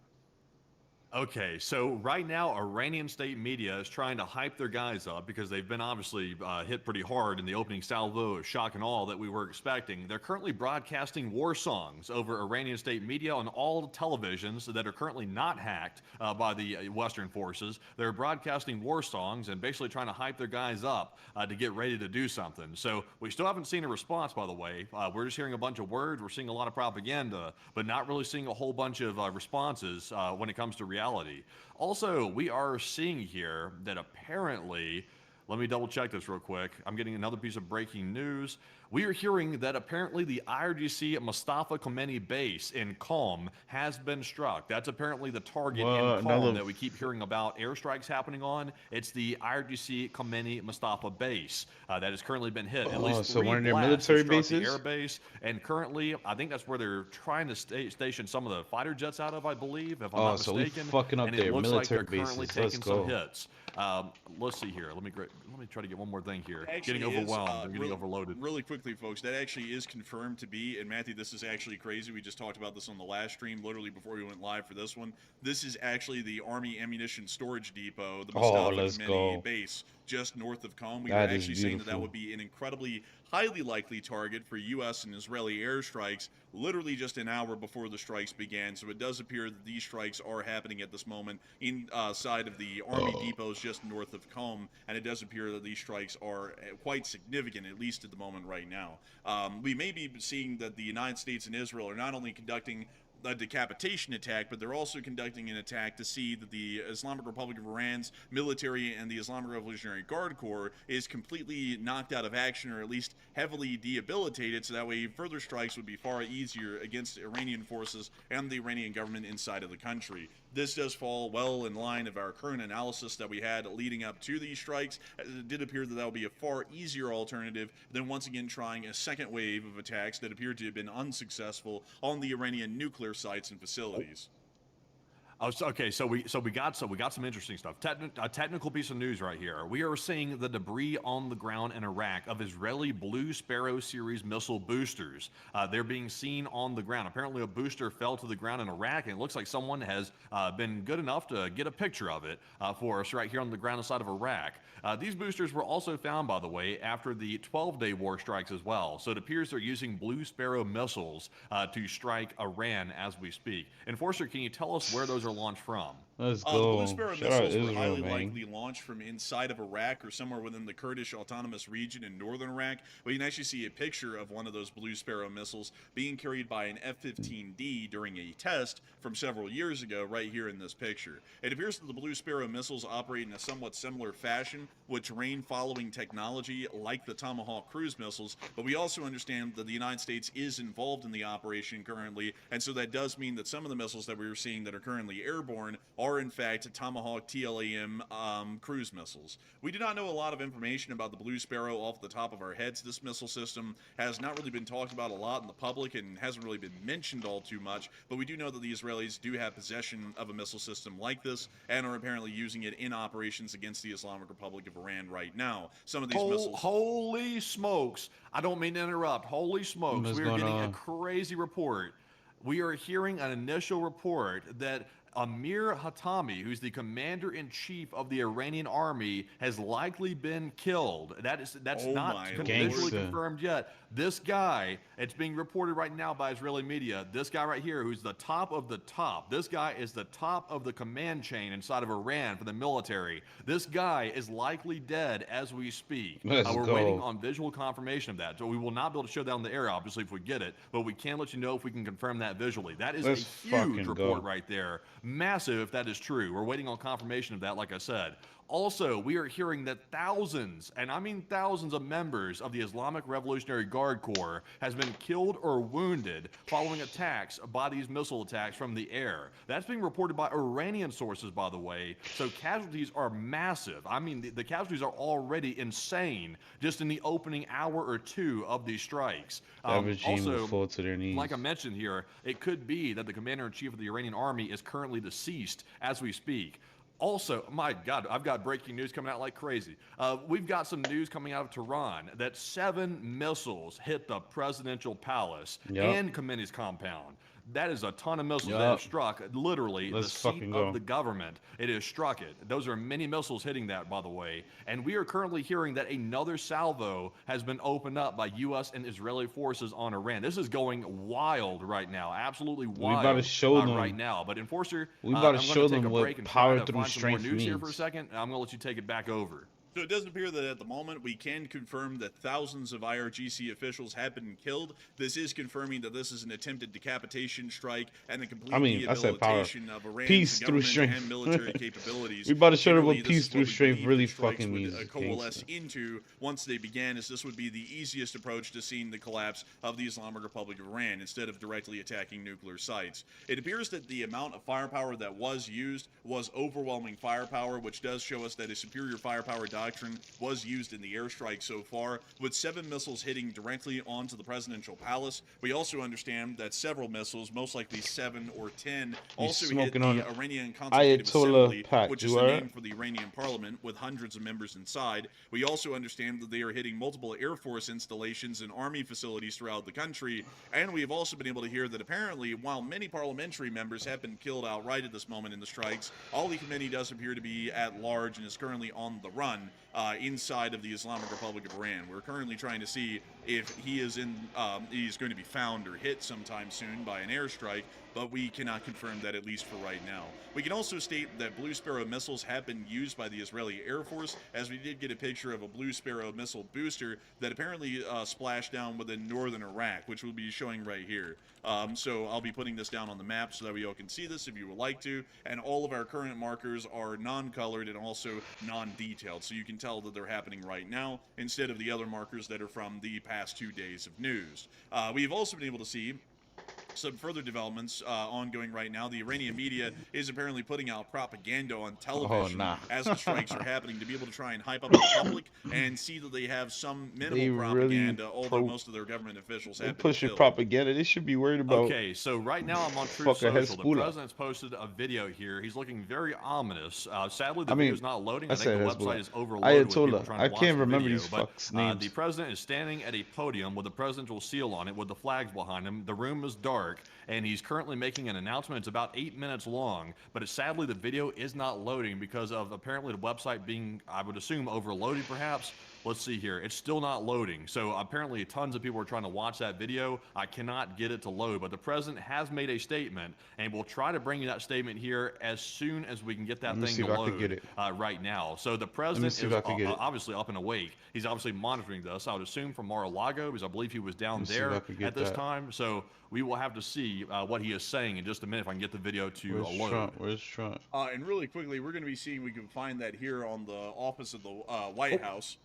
Okay, so right now, Iranian state media is trying to hype their guys up because they've been obviously hit pretty hard in the opening salvo of shock and awe that we were expecting. They're currently broadcasting war songs over Iranian state media on all televisions that are currently not hacked by the Western forces. They're broadcasting war songs and basically trying to hype their guys up to get ready to do something. So we still haven't seen a response, by the way. We're just hearing a bunch of words. We're seeing a lot of propaganda, but not really seeing a whole bunch of responses when it comes to reality. Also, we are seeing here that apparently, let me double check this real quick. I'm getting another piece of breaking news. We are hearing that apparently the IRGC Mustafa Khomeini base in Qom has been struck. That's apparently the target in Qom that we keep hearing about airstrikes happening on. It's the IRGC Khomeini Mustafa base that has currently been hit. At least so three one of their blasts military have struck bases? the air base, and currently, I think that's where they're trying to station some of the fighter jets out of, I believe, if I'm not so we mistaken. fucking up and their it looks military like they're currently bases. Let's taking some go. hits. Let's see here. Let me try to get one more thing here. Actually Getting overwhelmed and getting overloaded. Really quickly, folks, that actually is confirmed to be, and Matthew, this is actually crazy. We just talked about this on the last stream, literally before we went live for this one. This is actually the Army Ammunition Storage Depot, the Mustafa Khomeini base, just north of Qom. We were actually saying that would be an incredibly highly likely target for U.S. and Israeli airstrikes, literally just an hour before the strikes began. So it does appear that these strikes are happening at this moment inside of the Army depots just north of Qom, and it does appear that these strikes are quite significant, at least at the moment right now. We may be seeing that the United States and Israel are not only conducting a decapitation attack, but they're also conducting an attack to see that the Islamic Republic of Iran's military and the Islamic Revolutionary Guard Corps is completely knocked out of action, or at least heavily debilitated, so that way further strikes would be far easier against Iranian forces and the Iranian government inside of the country. This does fall well in line of our current analysis that we had leading up to these strikes. It did appear that that would be a far easier alternative than once again trying a second wave of attacks that appeared to have been unsuccessful on the Iranian nuclear sites and facilities. Okay, so we got some interesting stuff. A technical piece of news right here. We are seeing the debris on the ground in Iraq of Israeli Blue Sparrow series missile boosters. They're being seen on the ground. Apparently, a booster fell to the ground in Iraq, and it looks like someone has been good enough to get a picture of it for us right here on the ground inside of Iraq. These boosters were also found, by the way, after the 12-day war strikes as well. So it appears they're using Blue Sparrow missiles to strike Iran as we speak. Enforcer, can you tell us where those are launched from? Let's The go. Blue Sparrow Shout out missiles were Israel, highly man. likely launched from inside of Iraq or somewhere within the Kurdish Autonomous Region in northern Iraq. We can actually see a picture of one of those Blue Sparrow missiles being carried by an F-15D during a test from several years ago right here in this picture. It appears that the Blue Sparrow missiles operate in a somewhat similar fashion with terrain-following technology like the Tomahawk cruise missiles, but we also understand that the United States is involved in the operation currently, and so that does mean that some of the missiles that we're seeing that are currently apparently airborne, are in fact Tomahawk TLAM cruise missiles. We do not know a lot of information about the Blue Sparrow off the top of our heads. This missile system has not really been talked about a lot in the public and hasn't really been mentioned all too much, but we do know that the Israelis do have possession of a missile system like this and are apparently using it in operations against the Islamic Republic of Iran right now. Some of these missiles... Holy smokes. I don't mean to interrupt. Holy smokes. What's We are going getting a on? crazy report. We are hearing an initial report that Amir Hatami, who's the commander-in-chief of the Iranian army, has likely been killed. That's Oh not my officially Lord. confirmed yet. This guy, it's being reported right now by Israeli media, this guy right here, who's the top of the top, this guy is the top of the command chain inside of Iran for the military. This guy is likely dead as we speak. Let's We're go. waiting on visual confirmation of that. So we will not be able to show that on the air, obviously, if we get it, but we can let you know if we can confirm that visually. That is Let's a fucking huge go. report right there. Massive if that is true. We're waiting on confirmation of that, like I said. Also, we are hearing that thousands, and I mean thousands of members of the Islamic Revolutionary Guard Corps has been killed or wounded following attacks by these missile attacks from the air. That's being reported by Iranian sources, by the way. So casualties are massive. I mean, the casualties are already insane just in the opening hour or two of these strikes. That regime will Also, fall to their knees. like I mentioned here, it could be that the commander-in-chief of the Iranian army is currently deceased as we speak. Also, my God, I've got breaking news coming out like crazy. We've got some news coming out of Tehran that 7 missiles hit the presidential palace Yep. and Khamenei's compound. That is a ton of missiles that Yup. have struck literally Let's the seat fucking go. of the government. It has struck it. Those are many missiles hitting that, by the way. And we are currently hearing that another salvo has been opened up by U.S. and Israeli forces on Iran. This is going wild right now, absolutely wild about to show them. right now. But Enforcer, We about to I'm show gonna take them a what break and power try to through find some more strength news here for a means. second. And I'm going to let you take it back over. So it does appear that at the moment we can confirm that thousands of IRGC officials have been killed. This is confirming that this is an attempted decapitation strike and the complete I said power. rehabilitation of Iran's Peace through government strength. and military capabilities. We about to show them what Generally, this peace is through we strength believe really the strikes fucking would, means, coalesce gangster. into once they began, as this would be the easiest approach to seeing the collapse of the Islamic Republic of Iran instead of directly attacking nuclear sites. It appears that the amount of firepower that was used was overwhelming firepower, which does show us that a superior firepower doctrine was used in the airstrike so far, with 7 missiles hitting directly onto the presidential palace. We also understand that several missiles, most likely 7 or 10, also hit smoking the on Iranian Consultative Ayatollah Assembly, Pack, which you is the alright? name for the Iranian parliament, with hundreds of members inside. We also understand that they are hitting multiple Air Force installations and army facilities throughout the country, and we have also been able to hear that apparently, while many parliamentary members have been killed outright at this moment in the strikes, Ali Khamenei does appear to be at large and is currently on the run inside of the Islamic Republic of Iran. We're currently trying to see if he is he's going to be found or hit sometime soon by an airstrike, but we cannot confirm that, at least for right now. We can also state that Blue Sparrow missiles have been used by the Israeli Air Force, as we did get a picture of a Blue Sparrow missile booster that apparently splashed down within northern Iraq, which we'll be showing right here. So I'll be putting this down on the map so that we all can see this if you would like to, and all of our current markers are non-colored and also non-detailed, so you can tell that they're happening right now instead of the other markers that are from the past 2 days of news. We've also been able to see some further developments ongoing right now. The Iranian media is apparently putting out propaganda on television as the strikes are happening to be able to try and hype up the public and see that they have some minimal propaganda, although most of their government officials have been pushing killed. propaganda. They should be worried about. Okay, so right now I'm on Truth Fucking Social. The Hezbollah. president's posted a video here. He's looking very ominous. Sadly, the I mean, video's not loading. I I think the said website Hezbollah. is overloaded with people Ayatollah. trying I to watch can't the remember video. these But fucks' names. the president is standing at a podium with the presidential seal on it with the flags behind him. The room is dark, and he's currently making an announcement. It's about 8 minutes long, but sadly the video is not loading because of apparently the website being, I would assume, overloaded perhaps. Let's see here. It's still not loading. So apparently tons of people are trying to watch that video. I cannot get it to load, but the president has made a statement, and we'll try to bring you that statement here as soon as we can get that Let me thing see to if I could load get it. right now. So the president see is if I could get it. obviously up and awake. He's obviously monitoring this. I would assume from Mar-a-Lago, because I believe he was down Let me see if I there could get at this that. time. So we will have to see what he is saying in just a minute if I can get the video to Where's load. Trump? Where's Trump? And really quickly, we're going to be seeing, we can find that here on the office of the White House.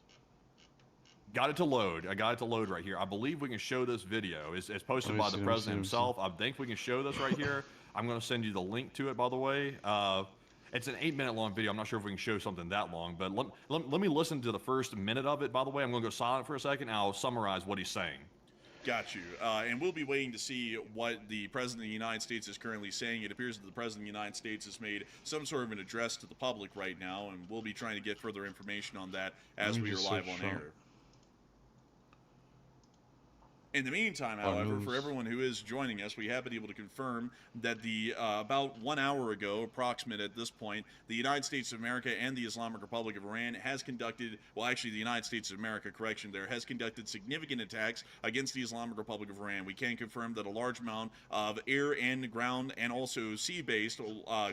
Got it to load. I got it to load right here. I believe we can show this video. It's posted Let me by see, the let me see, president let me see. himself. I think we can show this right here. I'm going to send you the link to it, by the way. It's an 8-minute long video. I'm not sure if we can show something that long, but let me listen to the first minute of it, by the way. I'm going to go silent for a second, and I'll summarize what he's saying. Got you. And we'll be waiting to see what the President of the United States is currently saying. It appears that the President of the United States has made some sort of an address to the public right now, and we'll be trying to get further information on that as we are live on air. In the meantime, however, for everyone who is joining us, we have been able to confirm that about 1 hour ago, approximate at this point, the United States of America and the Islamic Republic of Iran has conducted, well, actually, the United States of America, correction there, has conducted significant attacks against the Islamic Republic of Iran. We can confirm that a large amount of air and ground and also sea-based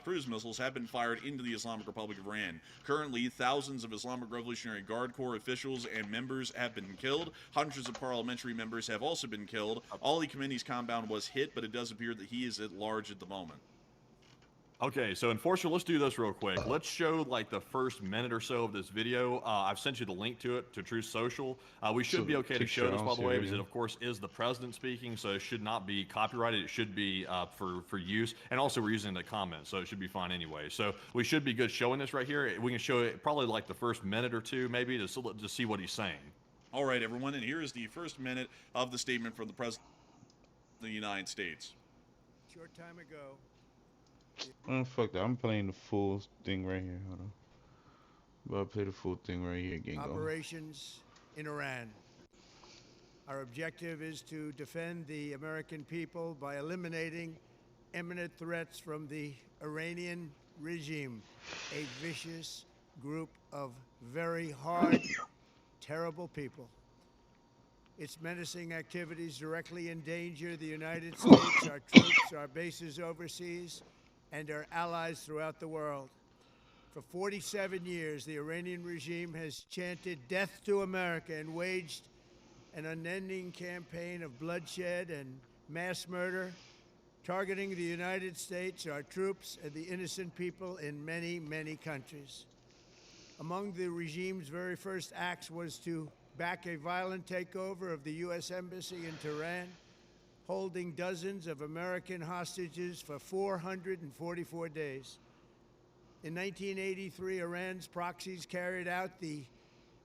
cruise missiles have been fired into the Islamic Republic of Iran. Currently, thousands of Islamic Revolutionary Guard Corps officials and members have been killed. Hundreds of parliamentary members have also been killed. Ali Khamenei's compound was hit, but it does appear that he is at large at the moment. Okay, so Enforcer, let's do this real quick. Let's show like the first minute or so of this video. I've sent you the link to it, to Truth Social. We should be okay to show this, by the way, because it, of course, is the president speaking, so it should not be copyrighted. It should be for use, and also we're using the comments, so it should be fine anyway. So we should be good showing this right here. We can show it probably like the first minute or two, maybe, to see what he's saying. All right, everyone, and here is the first minute of the statement from the President of the United States. Short time ago. Oh, fuck that. I'm playing the full thing right here. Hold on. But I'll play the full thing right here again. Operations in Iran. Our objective is to defend the American people by eliminating imminent threats from the Iranian regime, a vicious group of very hard, terrible people. Its menacing activities directly endanger the United States, our troops, our bases overseas, and our allies throughout the world. For 47 years, the Iranian regime has chanted death to America and waged an unending campaign of bloodshed and mass murder, targeting the United States, our troops, and the innocent people in many, many countries. Among the regime's very first acts was to back a violent takeover of the U.S. Embassy in Tehran, holding dozens of American hostages for 444 days. In 1983, Iran's proxies carried out the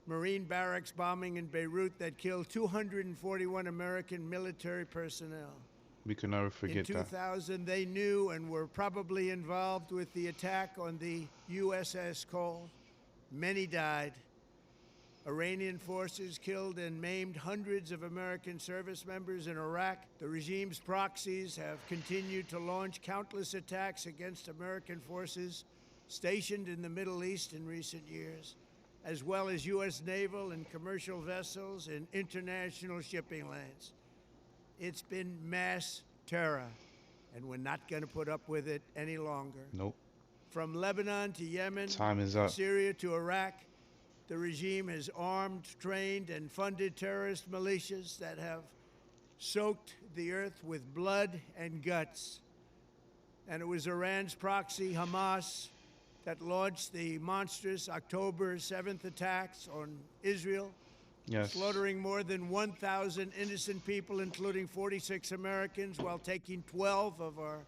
Marine barracks bombing in Beirut that killed 241 American military personnel. We can never forget that. In 2000, they knew and were probably involved with the attack on the USS Cole. Many died. Iranian forces killed and maimed hundreds of American service members in Iraq. The regime's proxies have continued to launch countless attacks against American forces stationed in the Middle East in recent years, as well as U.S. naval and commercial vessels in international shipping lanes. It's been mass terror, and we're not going to put up with it any longer. Nope. From Lebanon to Yemen, time is up. Syria to Iraq, the regime has armed, trained, and funded terrorist militias that have soaked the earth with blood and guts. And it was Iran's proxy, Hamas, that launched the monstrous October 7th attacks on Israel, slaughtering more than 1,000 innocent people, including 46 Americans, while taking 12 of our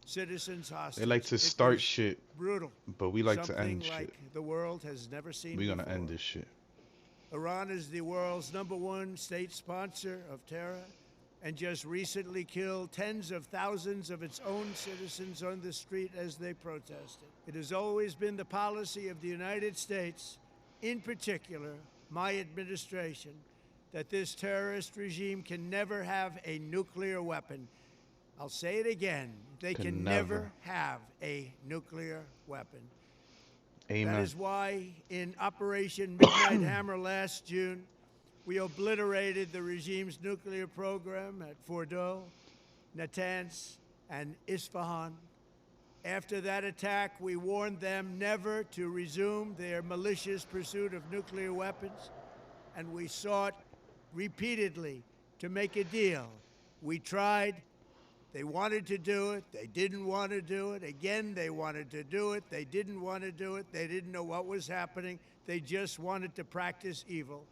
citizens hostage. They like to start shit, brutal, but we like to end like shit. The world has never seen We're gonna before. end this shit. Iran is the world's #1 state sponsor of terror, and just recently killed tens of thousands of its own citizens on the street as they protested. It has always been the policy of the United States, in particular my administration, that this terrorist regime can never have a nuclear weapon. I'll say it again. They can never have a nuclear weapon. Amen. That is why in Operation Midnight Hammer last June, we obliterated the regime's nuclear program at Fordow, Natanz, and Isfahan. After that attack, we warned them never to resume their malicious pursuit of nuclear weapons, and we sought repeatedly to make a deal. We tried. They wanted to do it. They didn't want to do it. Again, they wanted to do it. They didn't want to do it. They didn't know what was happening. They just wanted to practice evil.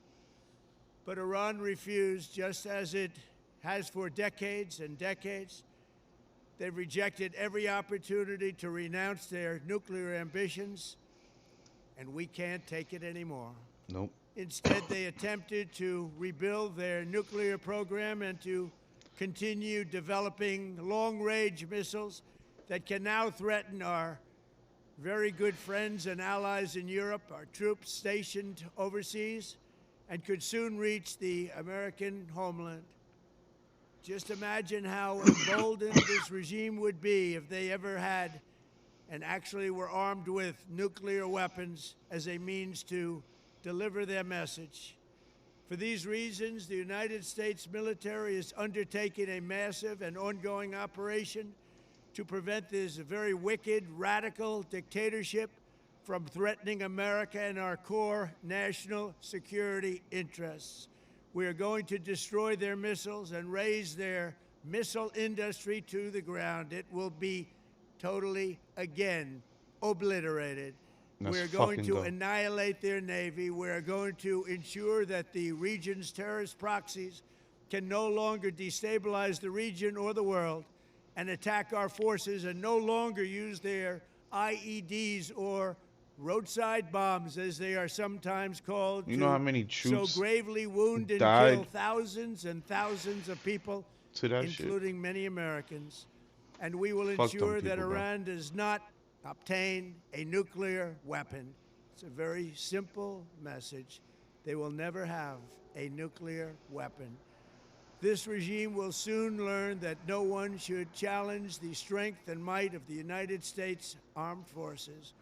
But Iran refused, just as it has for decades and decades. They've rejected every opportunity to renounce their nuclear ambitions, and we can't take it anymore. Nope. Instead, they attempted to rebuild their nuclear program and to continue developing long-range missiles that can now threaten our very good friends and allies in Europe, our troops stationed overseas, and could soon reach the American homeland. Just imagine how emboldened this regime would be if they ever had and actually were armed with nuclear weapons as a means to deliver their message. For these reasons, the United States military is undertaking a massive and ongoing operation to prevent this very wicked, radical dictatorship from threatening America and our core national security interests. We are going to destroy their missiles and raise their missile industry to the ground. It will be totally, again, obliterated. Let's We're going fucking to go. annihilate their navy. We're going to ensure that the region's terrorist proxies can no longer destabilize the region or the world and attack our forces, and no longer use their IEDs or roadside bombs, as they are sometimes called, You know how many so troops gravely wound and died kill thousands and thousands of people, to that shit? including many Americans. And we will Fuck them ensure that people, bro. Iran does not obtain a nuclear weapon. It's a very simple message. They will never have a nuclear weapon. This regime will soon learn that no one should challenge the strength and might of the United States Armed Forces.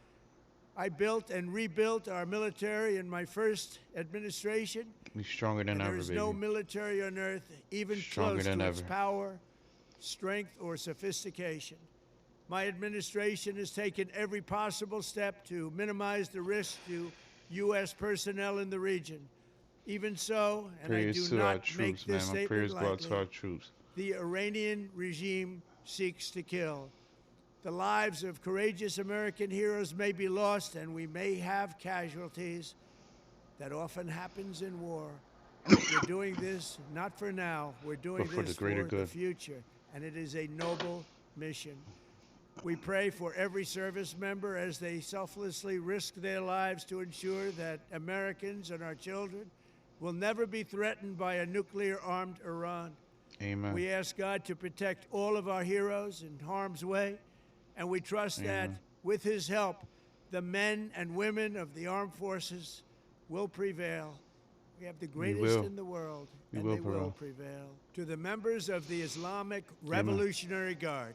I built and rebuilt our military in my first administration. We stronger than And there ever, is baby. no military on earth even Stronger close than to its ever. power, strength, or sophistication. My administration has taken every possible step to minimize the risk to U.S. personnel in the region. Even so, and Prayers I do to our not make troops, man. this My statement prayers go out lightly, to our troops. the Iranian regime seeks to kill. The lives of courageous American heroes may be lost, and we may have casualties. That often happens in war. But we're doing this not for now. We're doing But for this the greater for the good. future, and it is a noble mission. We pray for every service member as they selflessly risk their lives to ensure that Americans and our children will never be threatened by a nuclear-armed Iran. Amen. We ask God to protect all of our heroes in harm's way, and we trust that Amen. with his help, the men and women of the armed forces will prevail. We have the greatest will. in the world, We and will they will prevail. prevail. To the members of the Islamic Revolutionary Guard,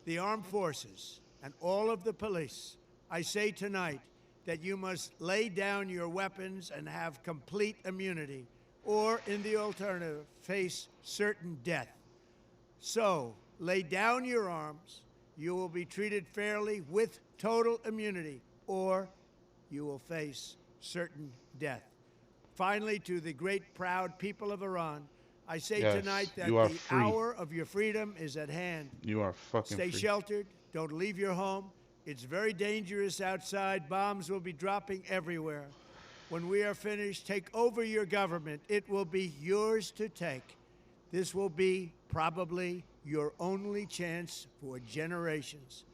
the armed forces, and all of the police, I say tonight that you must lay down your weapons and have complete immunity, or in the alternative, face certain death. So, lay down your arms. You will be treated fairly with total immunity, or you will face certain death. Finally, to the great, proud people of Iran, I say Yes, tonight that you are the free. hour of your freedom is at hand. You are fucking Stay free. sheltered. Don't leave your home. It's very dangerous outside. Bombs will be dropping everywhere. When we are finished, take over your government. It will be yours to take. This will be probably your only chance for generations.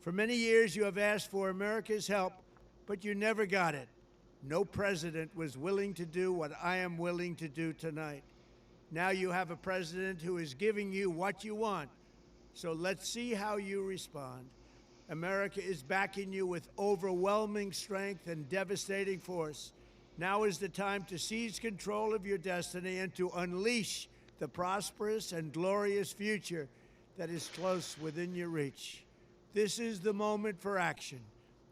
For many years, you have asked for America's help, but you never got it. No president was willing to do what I am willing to do tonight. Now you have a president who is giving you what you want. So let's see how you respond. America is backing you with overwhelming strength and devastating force. Now is the time to seize control of your destiny and to unleash the prosperous and glorious future that is close within your reach. This is the moment for action.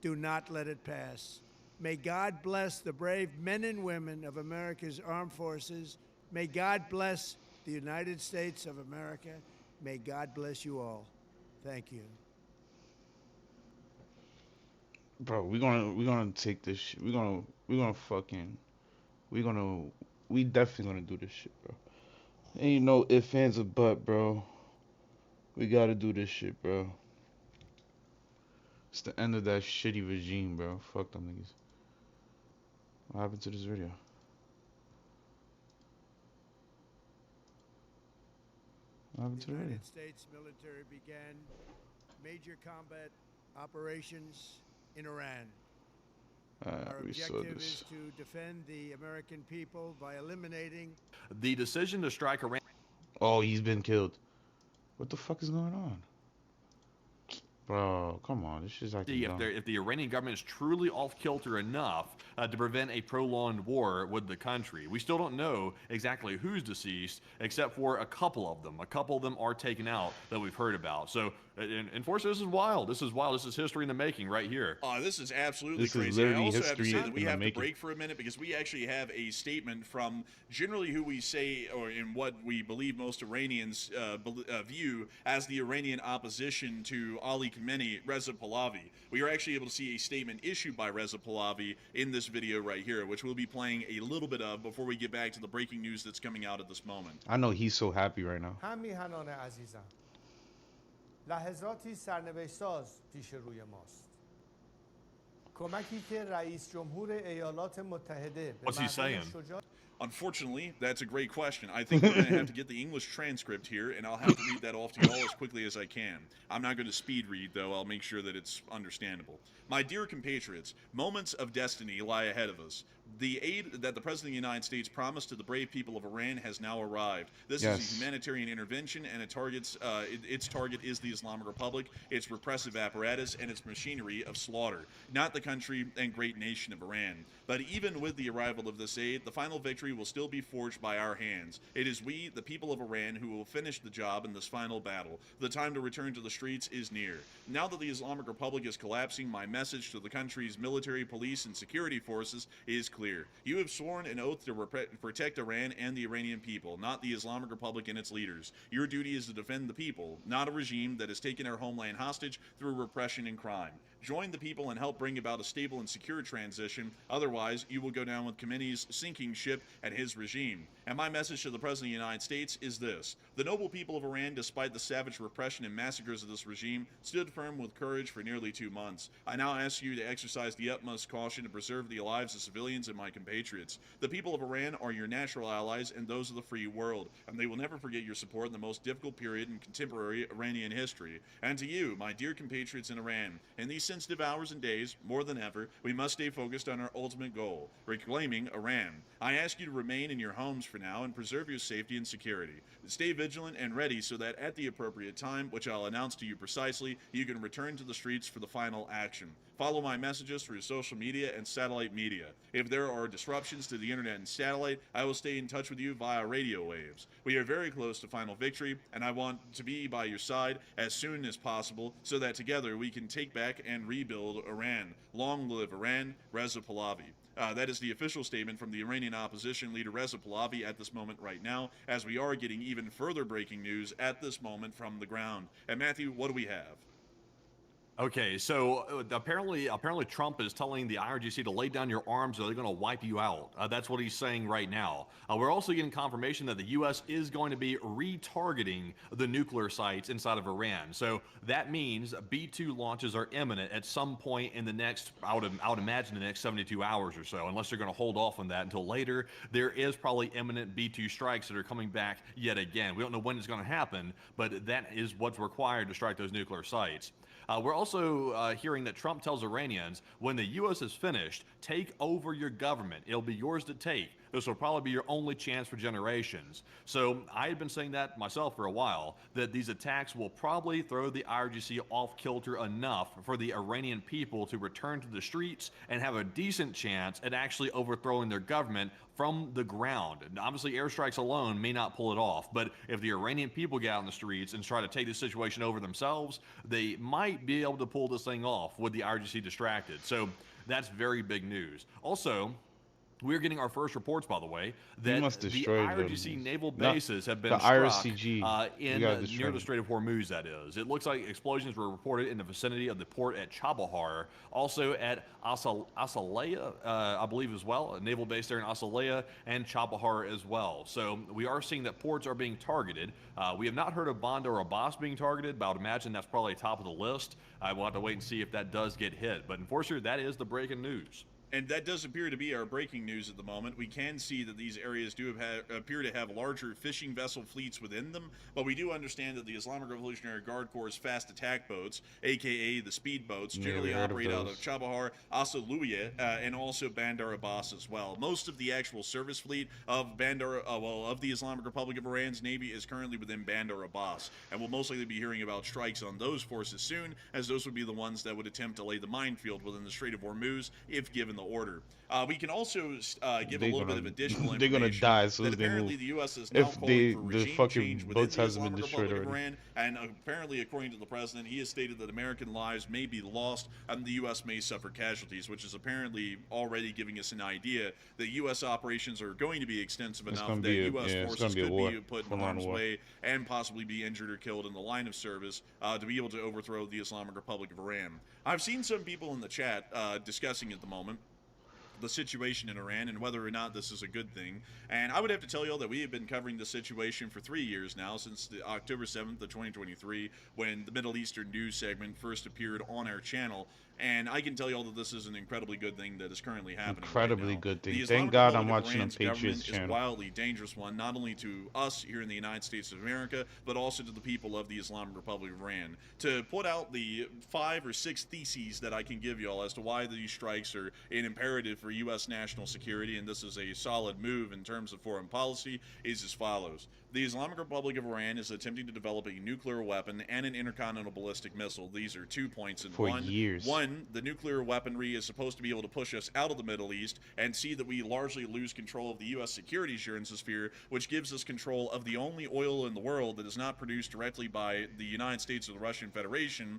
Do not let it pass. May God bless the brave men and women of America's armed forces. May God bless the United States of America. May God bless you all. Thank you. Bro, we're gonna take this shit. We definitely gonna do this shit, bro. Ain't no ifs, ands, or but, bro. We gotta do this shit, bro. It's the end of that shitty regime, bro. Fuck them niggas. What happened to this video? happened to the the radio? United States military began major combat operations in Iran. Our We saw objective this. is to defend the American people by eliminating The decision to strike Iran Oh, he's been killed. What the fuck is going on? Bro, come on. This shit's acting dumb. if the Iranian government is truly off kilter enough to prevent a prolonged war with the country. We still don't know exactly who's deceased, except for a couple of them. A couple of them are taken out that we've heard about. So, unfortunately, this is wild. This is wild. This is history in the making right here. This is absolutely This is crazy. I literally also have to history say that we in the have to making. break for a minute because we actually have a statement from generally who we say, or in what we believe most Iranians view as the Iranian opposition to Ali Khamenei, Reza Pahlavi. We are actually able to see a statement issued by Reza Pahlavi in this video right here, which we'll be playing a little bit of before we get back to the breaking news that's coming out at this moment. I know he's so happy right now. هم میهنان عزیزم لحظاتی سرنوشت ساز پیش روی ماست کمکی که رئیس جمهور ایالات متحده به What's he مردم saying? شجاع Unfortunately, that's a great question. I think we're going to have to get the English transcript here, and I'll have to read that off to you all as quickly as I can. I'm not going to speed read, though. I'll make sure that it's understandable. My dear compatriots, moments of destiny lie ahead of us. The aid that the President of the United States promised to the brave people of Iran has now arrived. This is a humanitarian intervention, and its target is the Islamic Republic, its repressive apparatus, and its machinery of slaughter, not the country and great nation of Iran. But even with the arrival of this aid, the final victory will still be forged by our hands. It is we, the people of Iran, who will finish the job in this final battle. The time to return to the streets is near. Now that the Islamic Republic is collapsing, my message to the country's military, police, and security forces is clear. You have sworn an oath to protect Iran and the Iranian people, not the Islamic Republic and its leaders. Your duty is to defend the people, not a regime that has taken our homeland hostage through repression and crime. Join the people and help bring about a stable and secure transition. Otherwise, you will go down with Khamenei's sinking ship and his regime. And my message to the President of the United States is this. The noble people of Iran, despite the savage repression and massacres of this regime, stood firm with courage for nearly 2 months. I now ask you to exercise the utmost caution to preserve the lives of civilians and my compatriots. The people of Iran are your natural allies and those of the free world, and they will never forget your support in the most difficult period in contemporary Iranian history. And to you, my dear compatriots in Iran, in these sensitive hours and days, more than ever, we must stay focused on our ultimate goal, reclaiming Iran. I ask you to remain in your homes for now and preserve your safety and security. Stay vigilant and ready so that at the appropriate time, which I'll announce to you precisely, you can return to the streets for the final action. Follow my messages through social media and satellite media. If there are disruptions to the internet and satellite, I will stay in touch with you via radio waves. We are very close to final victory, and I want to be by your side as soon as possible so that together we can take back and rebuild Iran. Long live Iran, Reza Pahlavi. That is the official statement from the Iranian opposition leader Reza Pahlavi at this moment right now, as we are getting even further breaking news at this moment from the ground. And Matthew, what do we have? Okay, so apparently Trump is telling the IRGC to lay down your arms or they're going to wipe you out. That's what he's saying right now. We're also getting confirmation that the U.S. is going to be retargeting the nuclear sites inside of Iran. So that means B-2 launches are imminent at some point in the next, I would imagine the next 72 hours or so, unless they're going to hold off on that until later. There is probably imminent B-2 strikes that are coming back yet again. We don't know when it's going to happen, but that is what's required to strike those nuclear sites. We're also hearing that Trump tells Iranians, when the U.S. is finished, take over your government. It'll be yours to take. This will probably be your only chance for generations. So I had been saying that myself for a while, that these attacks will probably throw the IRGC off kilter enough for the Iranian people to return to the streets and have a decent chance at actually overthrowing their government from the ground. And obviously, airstrikes alone may not pull it off, but if the Iranian people get out in the streets and try to take the situation over themselves, they might be able to pull this thing off with the IRGC distracted. So that's very big news. Also, we're getting our first reports, by the way, that the IRGC naval bases have been struck near the Strait of Hormuz, that is. It looks like explosions were reported in the vicinity of the port at Chabahar, also at Asalaya, I believe as well, a naval base there in Asalaya and Chabahar as well. So we are seeing that ports are being targeted. We have not heard of Bandar Abbas being targeted, but I would imagine that's probably top of the list. I will have to wait and see if that does get hit. But unfortunately, that is the breaking news. And that does appear to be our breaking news at the moment. We can see that these areas do appear to have larger fishing vessel fleets within them, but we do understand that the Islamic Revolutionary Guard Corps' fast attack boats, aka the speedboats, generally operate out of Chabahar, Asaluya, and also Bandar Abbas as well. Most of the actual service fleet of of the Islamic Republic of Iran's Navy is currently within Bandar Abbas, and we'll most likely be hearing about strikes on those forces soon, as those would be the ones that would attempt to lay the minefield within the Strait of Hormuz if given the order. We can also give a little bit of additional information. They're gonna die as soon as they apparently move. the U.S. is now If calling for the regime fucking change within boats the hasn't been Islamic destroyed Republic of already. Iran, and apparently, according to the president, he has stated that American lives may be lost and the U.S. may suffer casualties, which is apparently already giving us an idea that U.S. operations are going to be extensive enough that U.S. forces could be put in harm's way and possibly be injured or killed in the line of service to be able to overthrow the Islamic Republic of Iran. I've seen some people in the chat discussing at the moment the situation in Iran and whether or not this is a good thing. And I would have to tell you all that we have been covering the situation for 3 years now, since October 7th of 2023, when the Middle Eastern news segment first appeared on our channel. And I can tell you all that this is an incredibly good thing that is currently happening. Incredibly right now. good thing. The Thank Islamic God Republic I'm of watching on Iran's government Patriots is channel. a wildly dangerous one, not only to us here in the United States of America, but also to the people of the Islamic Republic of Iran. To put out the 5 or 6 theses that I can give you all as to why these strikes are an imperative for U.S. national security, and this is a solid move in terms of foreign policy, is as follows. The Islamic Republic of Iran is attempting to develop a nuclear weapon and an intercontinental ballistic missile. These are 2 points in one. For years. One, the nuclear weaponry is supposed to be able to push us out of the Middle East and see that we largely lose control of the U.S. security assurance sphere, which gives us control of the only oil in the world that is not produced directly by the United States or the Russian Federation.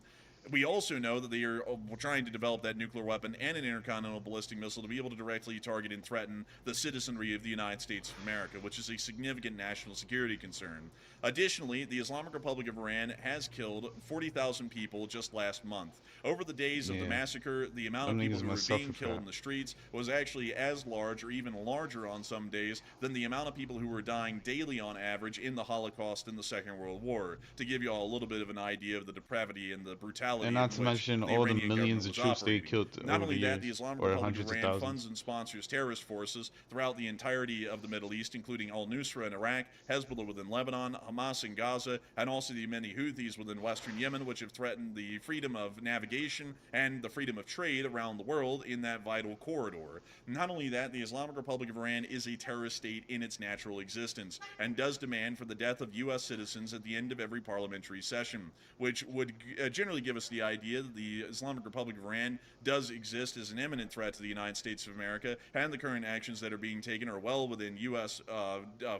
We also know that they are trying to develop that nuclear weapon and an intercontinental ballistic missile to be able to directly target and threaten the citizenry of the United States of America, which is a significant national security concern. Additionally, the Islamic Republic of Iran has killed 40,000 people just last month. Over the days of the massacre, the amount of people who were being killed in the streets was actually as large or even larger on some days than the amount of people who were dying daily on average in the Holocaust and the Second World War, to give you all a little bit of an idea of the depravity and the brutality. And not to mention all the millions of troops they killed Not over only the that, years, the Islamic or Republic hundreds of of Iran thousands. funds and sponsors terrorist forces throughout the entirety of the Middle East, including al-Nusra in Iraq, Hezbollah within Lebanon, Hamas in Gaza, and also the many Houthis within western Yemen, which have threatened the freedom of navigation and the freedom of trade around the world in that vital corridor. Not only that, the Islamic Republic of Iran is a terrorist state in its natural existence and does demand for the death of U.S. citizens at the end of every parliamentary session, which would generally give us the idea that the Islamic Republic of Iran does exist as an imminent threat to the United States of America, and the current actions that are being taken are well within U.S.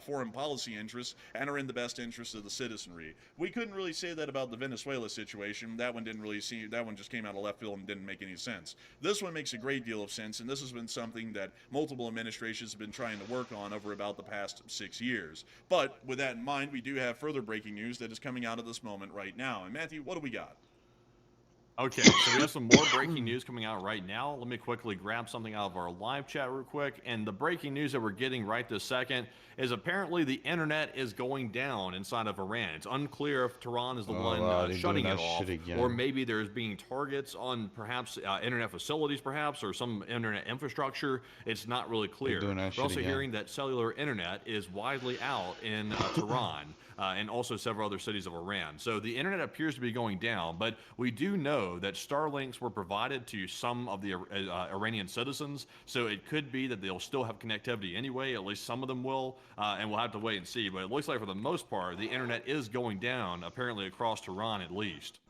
Foreign policy interests and are in the best interests of the citizenry. We couldn't really say that about the Venezuela situation. That one just came out of left field and didn't make any sense. This one makes a great deal of sense, and this has been something that multiple administrations have been trying to work on over about the past 6 years. But with that in mind, we do have further breaking news that is coming out at this moment right now. And Matthew, what do we got? Okay, so we have some more breaking news coming out right now. Let me quickly grab something out of our live chat real quick. And the breaking news that we're getting right this second is apparently the internet is going down inside of Iran. It's unclear if Tehran is the one shutting it off, or maybe there's being targets on perhaps internet facilities, perhaps, or some internet infrastructure. It's not really clear. We're also hearing that cellular internet is widely out in Tehran. And also several other cities of Iran. So the internet appears to be going down, but we do know that Starlinks were provided to some of the Iranian citizens, so it could be that they'll still have connectivity anyway, at least some of them will, and we'll have to wait and see. But it looks like for the most part, the internet is going down, apparently across Tehran at least.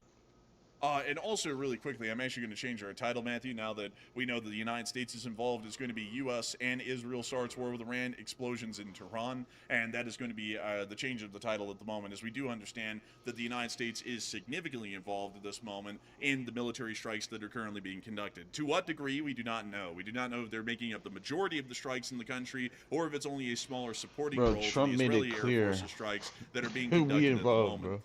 And also, really quickly, I'm actually going to change our title, Matthew, now that we know that the United States is involved. It's going to be U.S. and Israel starts war with Iran, explosions in Tehran, and that is going to be the change of the title at the moment, as we do understand that the United States is significantly involved at this moment in the military strikes that are currently being conducted. To what degree, we do not know. We do not know if they're making up the majority of the strikes in the country, or if it's only a smaller supporting role Trump for the Israeli made it Air clear Force strikes that are being conducted at the moment. bro.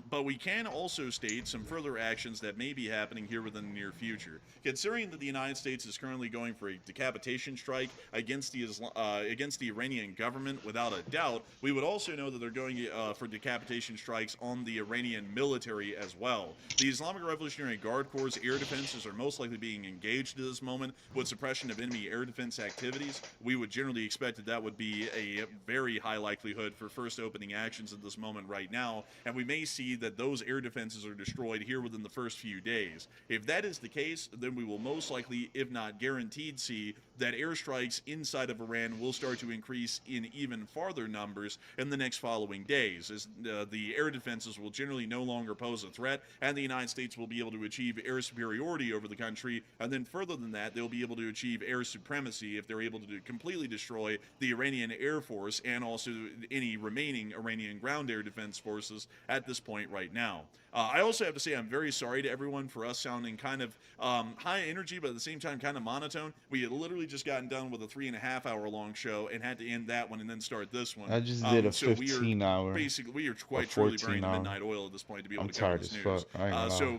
But we can also state some further actions that may be happening here within the near future. Considering that the United States is currently going for a decapitation strike against the Iranian government, without a doubt, we would also know that they're going for decapitation strikes on the Iranian military as well. The Islamic Revolutionary Guard Corps' air defenses are most likely being engaged at this moment with suppression of enemy air defense activities. We would generally expect that would be a very high likelihood for first opening actions at this moment right now, and we may see that those air defenses are destroyed here within the first few days. If that is the case, then we will most likely, if not guaranteed, see that airstrikes inside of Iran will start to increase in even farther numbers in the next following days, as the air defenses will generally no longer pose a threat, and the United States will be able to achieve air superiority over the country, and then further than that, they'll be able to achieve air supremacy if they're able to completely destroy the Iranian Air Force and also any remaining Iranian ground air defense forces at this point right now. I also have to say I'm very sorry to everyone for us sounding kind of high energy, but at the same time kind of monotone. We had literally just gotten done with a 3.5-hour long show and had to end that one and then start this one. I just did a so 15-hour. Basically, we are quite truly burning the 14-hour. midnight oil at this point to be able I'm to cover tired this as news. fuck. I ain't gonna lie. We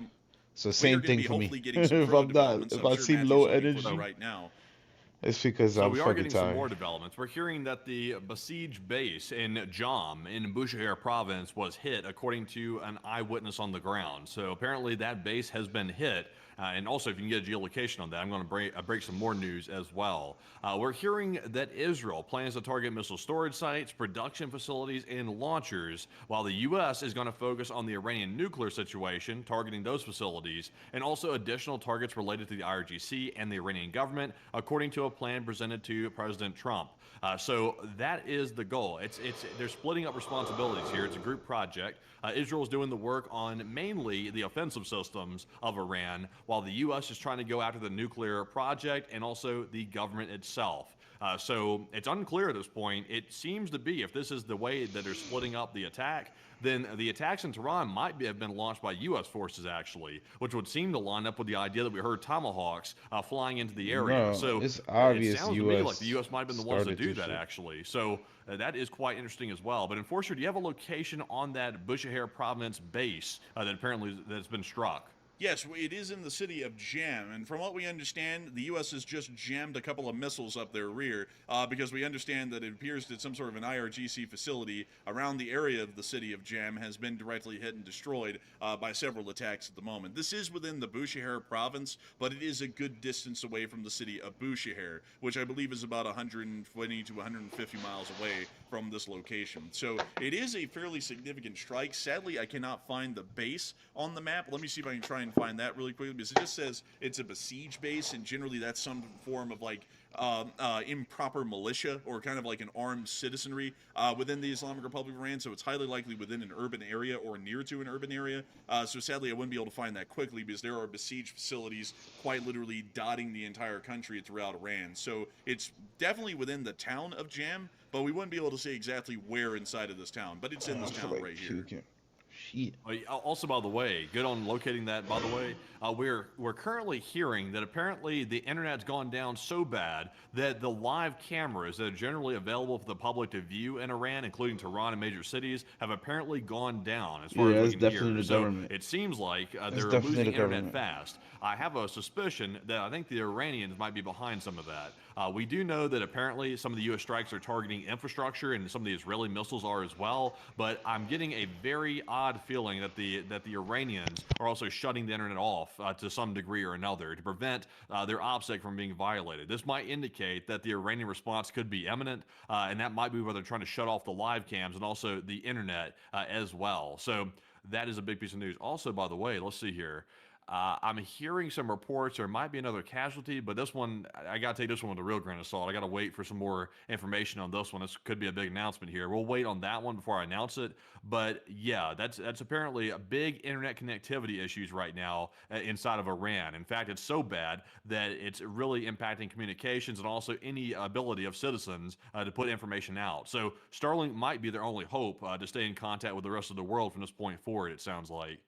So are same gonna thing be for me. hopefully getting some If further I'm not, developments. if I'm I sure see Matthew's low looking for energy, that right now. it's because So I'm we are fucking getting some tired. more developments. We're hearing that the besieged base in Jam in Bushehr province was hit, according to an eyewitness on the ground. So apparently that base has been hit. And also, if you can get a geolocation on that, I'm going to break some more news as well. We're hearing that Israel plans to target missile storage sites, production facilities, and launchers, while the U.S. is going to focus on the Iranian nuclear situation, targeting those facilities, and also additional targets related to the IRGC and the Iranian government, according to a plan presented to President Trump. So that is the goal. They're splitting up responsibilities here. It's a group project. Israel is doing the work on mainly the offensive systems of Iran, while the U.S. is trying to go after the nuclear project and also the government itself. So it's unclear at this point. It seems to be, if this is the way that they're splitting up the attack, then the attacks in Tehran might have been launched by U.S. forces, actually, which would seem to line up with the idea that we heard Tomahawks flying into the area. No, So it's obvious it sounds to me like US the U.S. might have been the ones to started do this that, shit. actually. So that is quite interesting as well. But Enforcer, do you have a location on that Bushehr province base that's been struck? Yes, it is in the city of Jam, and from what we understand, the U.S. has just jammed a couple of missiles up their rear because we understand that it appears that some sort of an IRGC facility around the area of the city of Jam has been directly hit and destroyed by several attacks at the moment. This is within the Bushehr province, but it is a good distance away from the city of Bushehr, which I believe is about 120 to 150 miles away from this location. So it is a fairly significant strike. Sadly, I cannot find the base on the map. Let me see if I can try and find that really quickly, because it just says it's a besiege base, and generally that's some form of like improper militia or kind of like an armed citizenry within the Islamic Republic of Iran. So it's highly likely within an urban area or near to an urban area. So sadly, I wouldn't be able to find that quickly because there are besieged facilities quite literally dotting the entire country throughout Iran. So it's definitely within the town of Jam, but we wouldn't be able to say exactly where inside of this town. But it's in this town right here. Shit. Also, by the way, good on locating that. By the way, we're currently hearing that apparently the internet's gone down so bad that the live cameras that are generally available for the public to view in Iran, including Tehran and major cities, have apparently gone down as far Yeah, as that's we can definitely hear. the So government. it seems like they're definitely losing the internet government. fast. I have a suspicion that I think the Iranians might be behind some of that. We do know that apparently some of the U.S. strikes are targeting infrastructure, and some of the Israeli missiles are as well. But I'm getting a very odd feeling that the Iranians are also shutting the internet off to some degree or another to prevent their OPSEC from being violated. This might indicate that the Iranian response could be imminent, and that might be where they're trying to shut off the live cams and also the internet as well. So that is a big piece of news. Also, by the way, let's see here. I'm hearing some reports there might be another casualty, but this one, I got to take this one with a real grain of salt. I got to wait for some more information on this one. This could be a big announcement here. We'll wait on that one before I announce it. But yeah, that's apparently a big internet connectivity issues right now inside of Iran. In fact, it's so bad that it's really impacting communications and also any ability of citizens to put information out. So Starlink might be their only hope to stay in contact with the rest of the world from this point forward, it sounds like.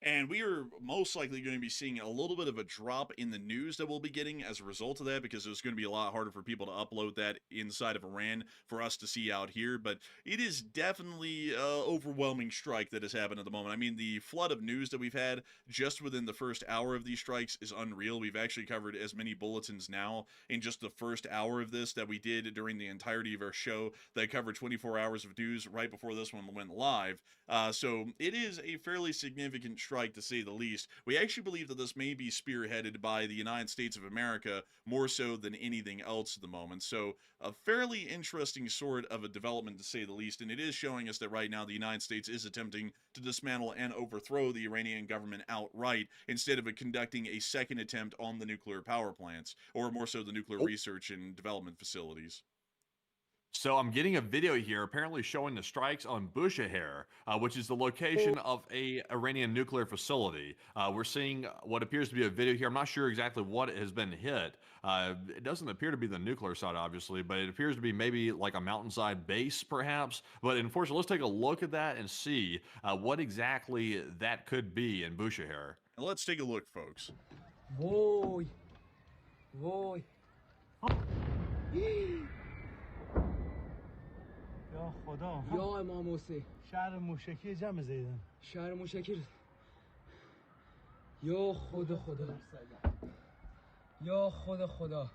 And we are most likely going to be seeing a little bit of a drop in the news that we'll be getting as a result of that, because it's going to be a lot harder for people to upload that inside of Iran for us to see out here. But it is definitely an overwhelming strike that has happened at the moment. I mean, the flood of news that we've had just within the first hour of these strikes is unreal. We've actually covered as many bulletins now in just the first hour of this that we did during the entirety of our show that covered 24 hours of news right before this one went live. So it is a fairly significant strike, to say the least. We actually believe that this may be spearheaded by the United States of America more so than anything else at the moment. So a fairly interesting sort of a development, to say the least, and it is showing us that right now the United States is attempting to dismantle and overthrow the Iranian government outright instead of conducting a second attempt on the nuclear power plants, or more so the nuclear research and development facilities. So I'm getting a video here apparently showing the strikes on Bushehr, which is the location of a Iranian nuclear facility. We're seeing what appears to be a video here. I'm not sure exactly what has been hit. It doesn't appear to be the nuclear side, obviously, but it appears to be maybe like a mountainside base, perhaps. But unfortunately, let's take a look at that and see what exactly that could be in Bushehr. Let's take a look, folks. Voy. Voy. یا خدا یا امام حسین شهر موشکی جمع زیدن شهر موشکی یا خدا خدا یا خدا خدا.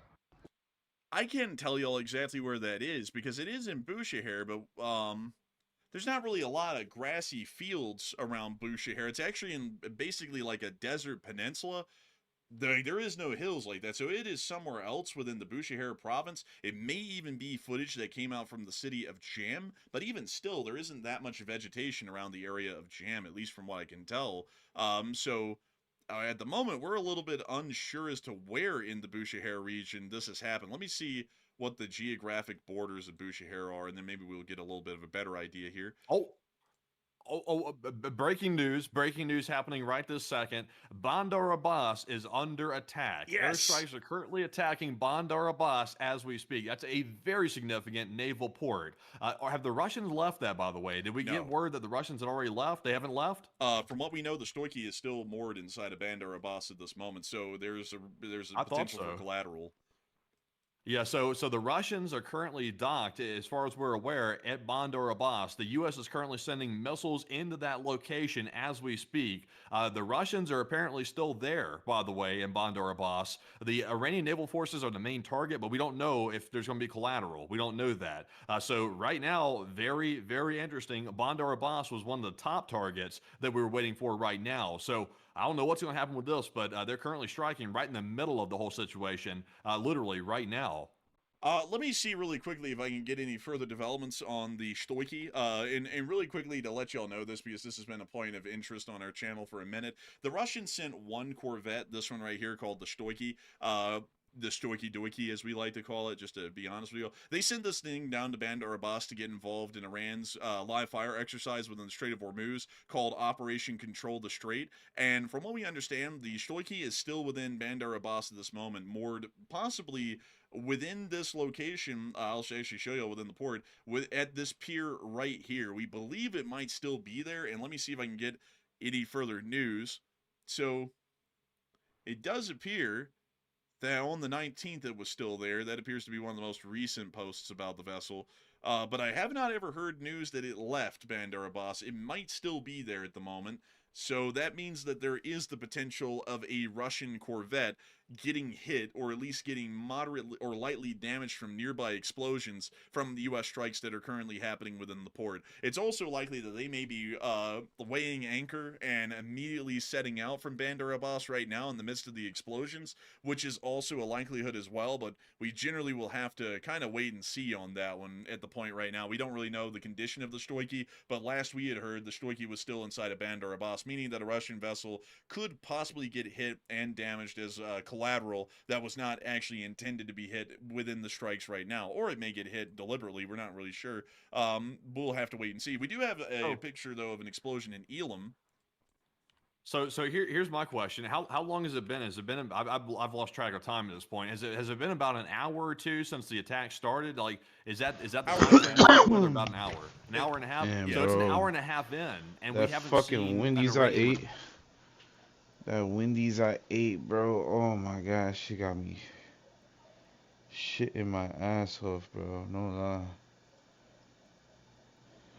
I can't tell y'all exactly where that is because it is in Bushehr, but there's not really a lot of grassy fields around Bushehr. It's actually in basically like a desert peninsula. There is no hills like that, so it is somewhere else within the Bushehr province. It may even be footage that came out from the city of Jam, but even still, there isn't that much vegetation around the area of Jam, at least from what I can tell. So at the moment, we're a little bit unsure as to where in the Bushehr region this has happened. Let me see what the geographic borders of Bushehr are, and then maybe we'll get a little bit of a better idea here. Breaking news happening right this second. Bandar Abbas is under attack. Yes. Airstrikes are currently attacking Bandar Abbas as we speak. That's a very significant naval port. Have the Russians left that, by the way? Did we get word that the Russians had already left? They haven't left? From what we know, the Stoichi is still moored inside of Bandar Abbas at this moment, so there's a potential for collateral. Yeah, so the Russians are currently docked, as far as we're aware, at Bandar Abbas. The U.S. is currently sending missiles into that location as we speak. The Russians are apparently still there, by the way, in Bandar Abbas. The Iranian naval forces are the main target, but we don't know if there's going to be collateral. We don't know that. So right now, very, very interesting. Bandar Abbas was one of the top targets that we were waiting for right now. So I don't know what's going to happen with this, but they're currently striking right in the middle of the whole situation, literally right now. Let me see really quickly if I can get any further developments on the Stoichi. And really quickly to let y'all know this, because this has been a point of interest on our channel for a minute. The Russians sent one corvette, this one right here called the Stoichi. The Stoichi Doiki, as we like to call it, just to be honest with you. They sent this thing down to Bandar Abbas to get involved in Iran's live fire exercise within the Strait of Hormuz called Operation Control the Strait. And from what we understand, the Stoichi is still within Bandar Abbas at this moment, moored possibly within this location. I'll actually show you within the port, at this pier right here. We believe it might still be there, and let me see if I can get any further news. So it does appear that on the 19th it was still there. That appears to be one of the most recent posts about the vessel. But I have not ever heard news that it left Bandar Abbas. It might still be there at the moment. So that means that there is the potential of a Russian corvette getting hit, or at least getting moderately or lightly damaged from nearby explosions from the U.S. strikes that are currently happening within the port. It's also likely that they may be weighing anchor and immediately setting out from Bandar Abbas right now in the midst of the explosions, which is also a likelihood as well, but we generally will have to kind of wait and see on that one at the point right now. We don't really know the condition of the Stoichi, but last we had heard the Stoichi was still inside of Bandar Abbas, meaning that a Russian vessel could possibly get hit and damaged as collateral that was not actually intended to be hit within the strikes right now, or it may get hit deliberately. We're not really sure. We'll have to wait and see. We do have a picture though of an explosion in Elam. So here's my question: How long has it been? Has it been? I've lost track of time at this point. Has it been about an hour or two since the attack started? Like, is that the time frame? Whether about an hour and a half. Damn, so it's an bro. hour and a half in, and That we haven't fucking seen Wendy's an I Iranian- ate. That Wendy's I ate, bro. Oh my gosh, she got me shitting my ass off, bro. No lie.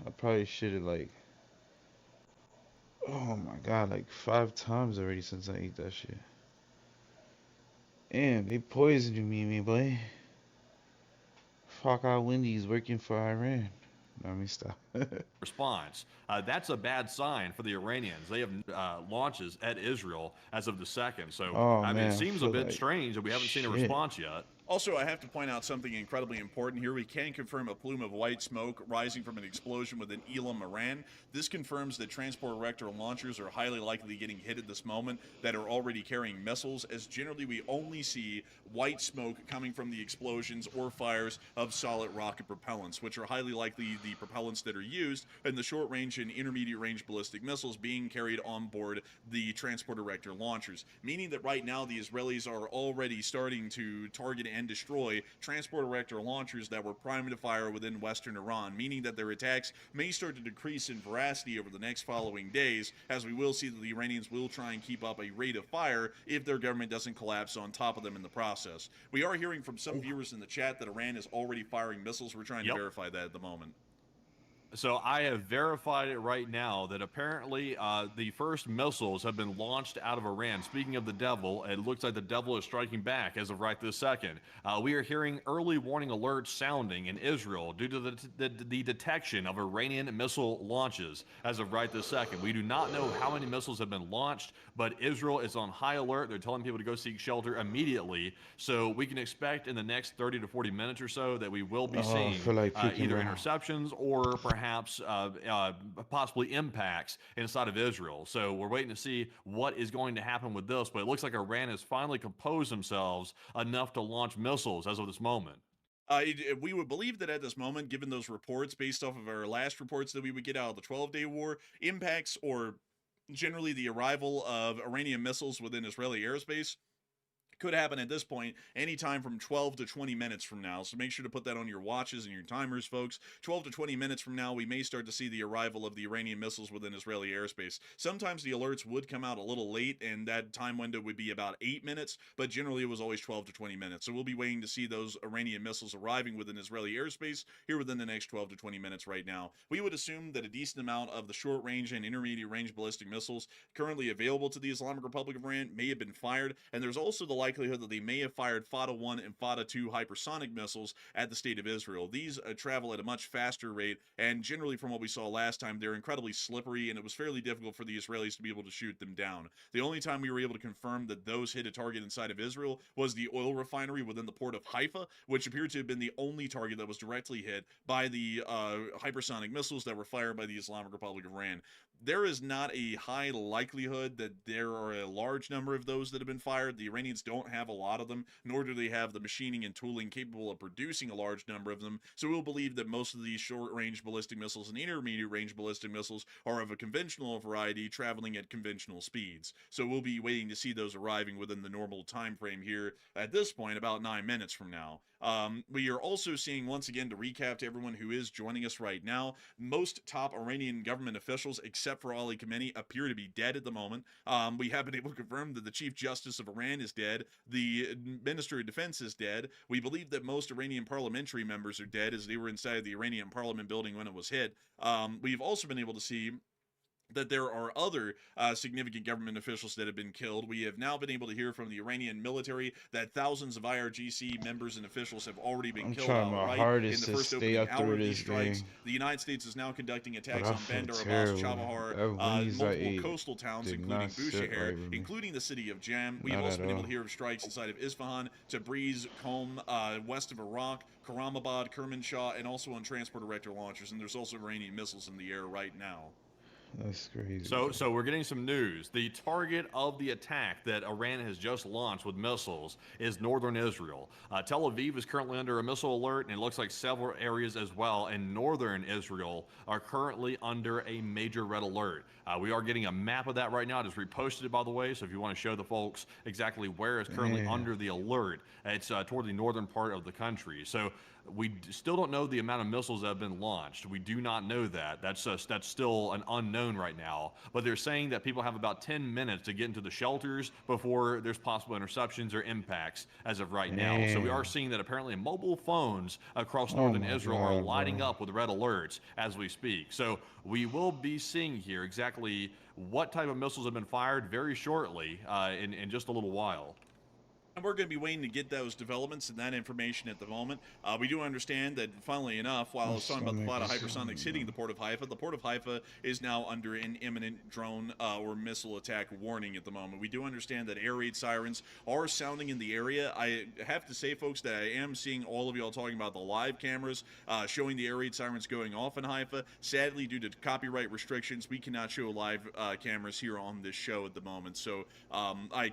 I probably shitted like, oh my god, like 5 times already since I ate that shit. Damn, they poisoned me, boy. Fuck out Wendy's working for Iran. No, let me stop. response. That's a bad sign for the Iranians. They have launches at Israel as of the 2nd. So, Oh I mean, it man, I seems a feel bit like strange that we haven't seen a shit. response yet. Also, I have to point out something incredibly important here. We can confirm a plume of white smoke rising from an explosion within Elam, Iran. This confirms that transport Erector launchers are highly likely getting hit at this moment that are already carrying missiles, as generally we only see white smoke coming from the explosions or fires of solid rocket propellants, which are highly likely the propellants that are used in the short-range and intermediate-range ballistic missiles being carried on board the transport Erector launchers, meaning that right now the Israelis are already starting to target and destroy transport Erector launchers that were primed to fire within western Iran, meaning that their attacks may start to decrease in veracity over the next following days, as we will see that the Iranians will try and keep up a rate of fire if their government doesn't collapse on top of them in the process. We are hearing from some viewers in the chat that Iran is already firing missiles. We're trying to verify that at the moment. So I have verified it right now that apparently the first missiles have been launched out of Iran. Speaking of the devil, it looks like the devil is striking back as of right this second. We are hearing early warning alerts sounding in Israel due to the detection of Iranian missile launches as of right this second. We do not know how many missiles have been launched, but Israel is on high alert. They're telling people to go seek shelter immediately. So we can expect in the next 30 to 40 minutes or so that we will be I seeing feel like peeking either out. interceptions or perhaps possibly impacts inside of Israel. So we're waiting to see what is going to happen with this, but it looks like Iran has finally composed themselves enough to launch missiles as of this moment. We would believe that at this moment, given those reports, based off of our last reports that we would get out of the 12-day war, impacts or generally the arrival of Iranian missiles within Israeli airspace could happen at this point anytime from 12 to 20 minutes from now. So make sure to put that on your watches and your timers, folks. 12 to 20 minutes from now, we may start to see the arrival of the Iranian missiles within Israeli airspace. Sometimes the alerts would come out a little late, and that time window would be about 8 minutes, but generally it was always 12 to 20 minutes. So we'll be waiting to see those Iranian missiles arriving within Israeli airspace here within the next 12 to 20 minutes right now. We would assume that a decent amount of the short-range and intermediate-range ballistic missiles currently available to the Islamic Republic of Iran may have been fired, and there's also the likelihood that they may have fired Fata 1 and Fata 2 hypersonic missiles at the state of Israel. These travel at a much faster rate, and generally from what we saw last time, they're incredibly slippery, and it was fairly difficult for the Israelis to be able to shoot them down. The only time we were able to confirm that those hit a target inside of Israel was the oil refinery within the port of Haifa, which appeared to have been the only target that was directly hit by the hypersonic missiles that were fired by the Islamic Republic of Iran. There is not a high likelihood that there are a large number of those that have been fired. The Iranians don't have a lot of them, nor do they have the machining and tooling capable of producing a large number of them. So we'll believe that most of these short-range ballistic missiles and intermediate-range ballistic missiles are of a conventional variety, traveling at conventional speeds. So we'll be waiting to see those arriving within the normal time frame here at this point, about 9 minutes from now. We are also seeing, once again, to recap to everyone who is joining us right now, most top Iranian government officials, except for Ali Khamenei, appear to be dead at the moment. We have been able to confirm that the Chief Justice of Iran is dead. The Minister of Defense is dead. We believe that most Iranian parliamentary members are dead, as they were inside the Iranian parliament building when it was hit. We've also been able to see that there are other significant government officials that have been killed. We have now been able to hear from the Iranian military that thousands of IRGC members and officials have already been I'm killed trying my outright in hardest the to first stay opening up hour through of these this strikes. game, The United States is now conducting but attacks I on feel Bandar Abbas, terrible. Chabahar, That Wendy's I multiple ate coastal towns, did including not sit Bushehr, right with me. including the city of Jam. We've Not also at been able all. to hear of strikes inside of Isfahan, Tabriz, Qom, west of Iraq, Karamabad, Kermanshah, and also on transport Erector launchers. And there's also Iranian missiles in the air right now. That's crazy. So we're getting some news. The target of the attack that Iran has just launched with missiles is northern Israel. Tel Aviv is currently under a missile alert, and it looks like several areas as well in northern Israel are currently under a major red alert. We are getting a map of that right now. I just reposted it, by the way, so if you want to show the folks exactly where it's currently Damn. under the alert, it's toward the northern part of the country. So we still don't know the amount of missiles that have been launched. We do not know that. That's still an unknown known right now, but they're saying that people have about 10 minutes to get into the shelters before there's possible interceptions or impacts as of right now. So we are Damn. seeing that apparently mobile phones across Oh northern my Israel are God, lighting bro. up with red alerts as we speak. So we will be seeing here exactly what type of missiles have been fired very shortly in just a little while. And we're going to be waiting to get those developments and that information at the moment. We do understand that, funnily enough, while I was talking about the cloud of hypersonics hitting the Port of Haifa, the Port of Haifa is now under an imminent drone or missile attack warning at the moment. We do understand that air raid sirens are sounding in the area. I have to say, folks, that I am seeing all of y'all talking about the live cameras showing the air raid sirens going off in Haifa. Sadly, due to copyright restrictions, we cannot show live cameras here on this show at the moment. So I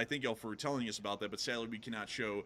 thank y'all for telling us about that, but sadly we cannot show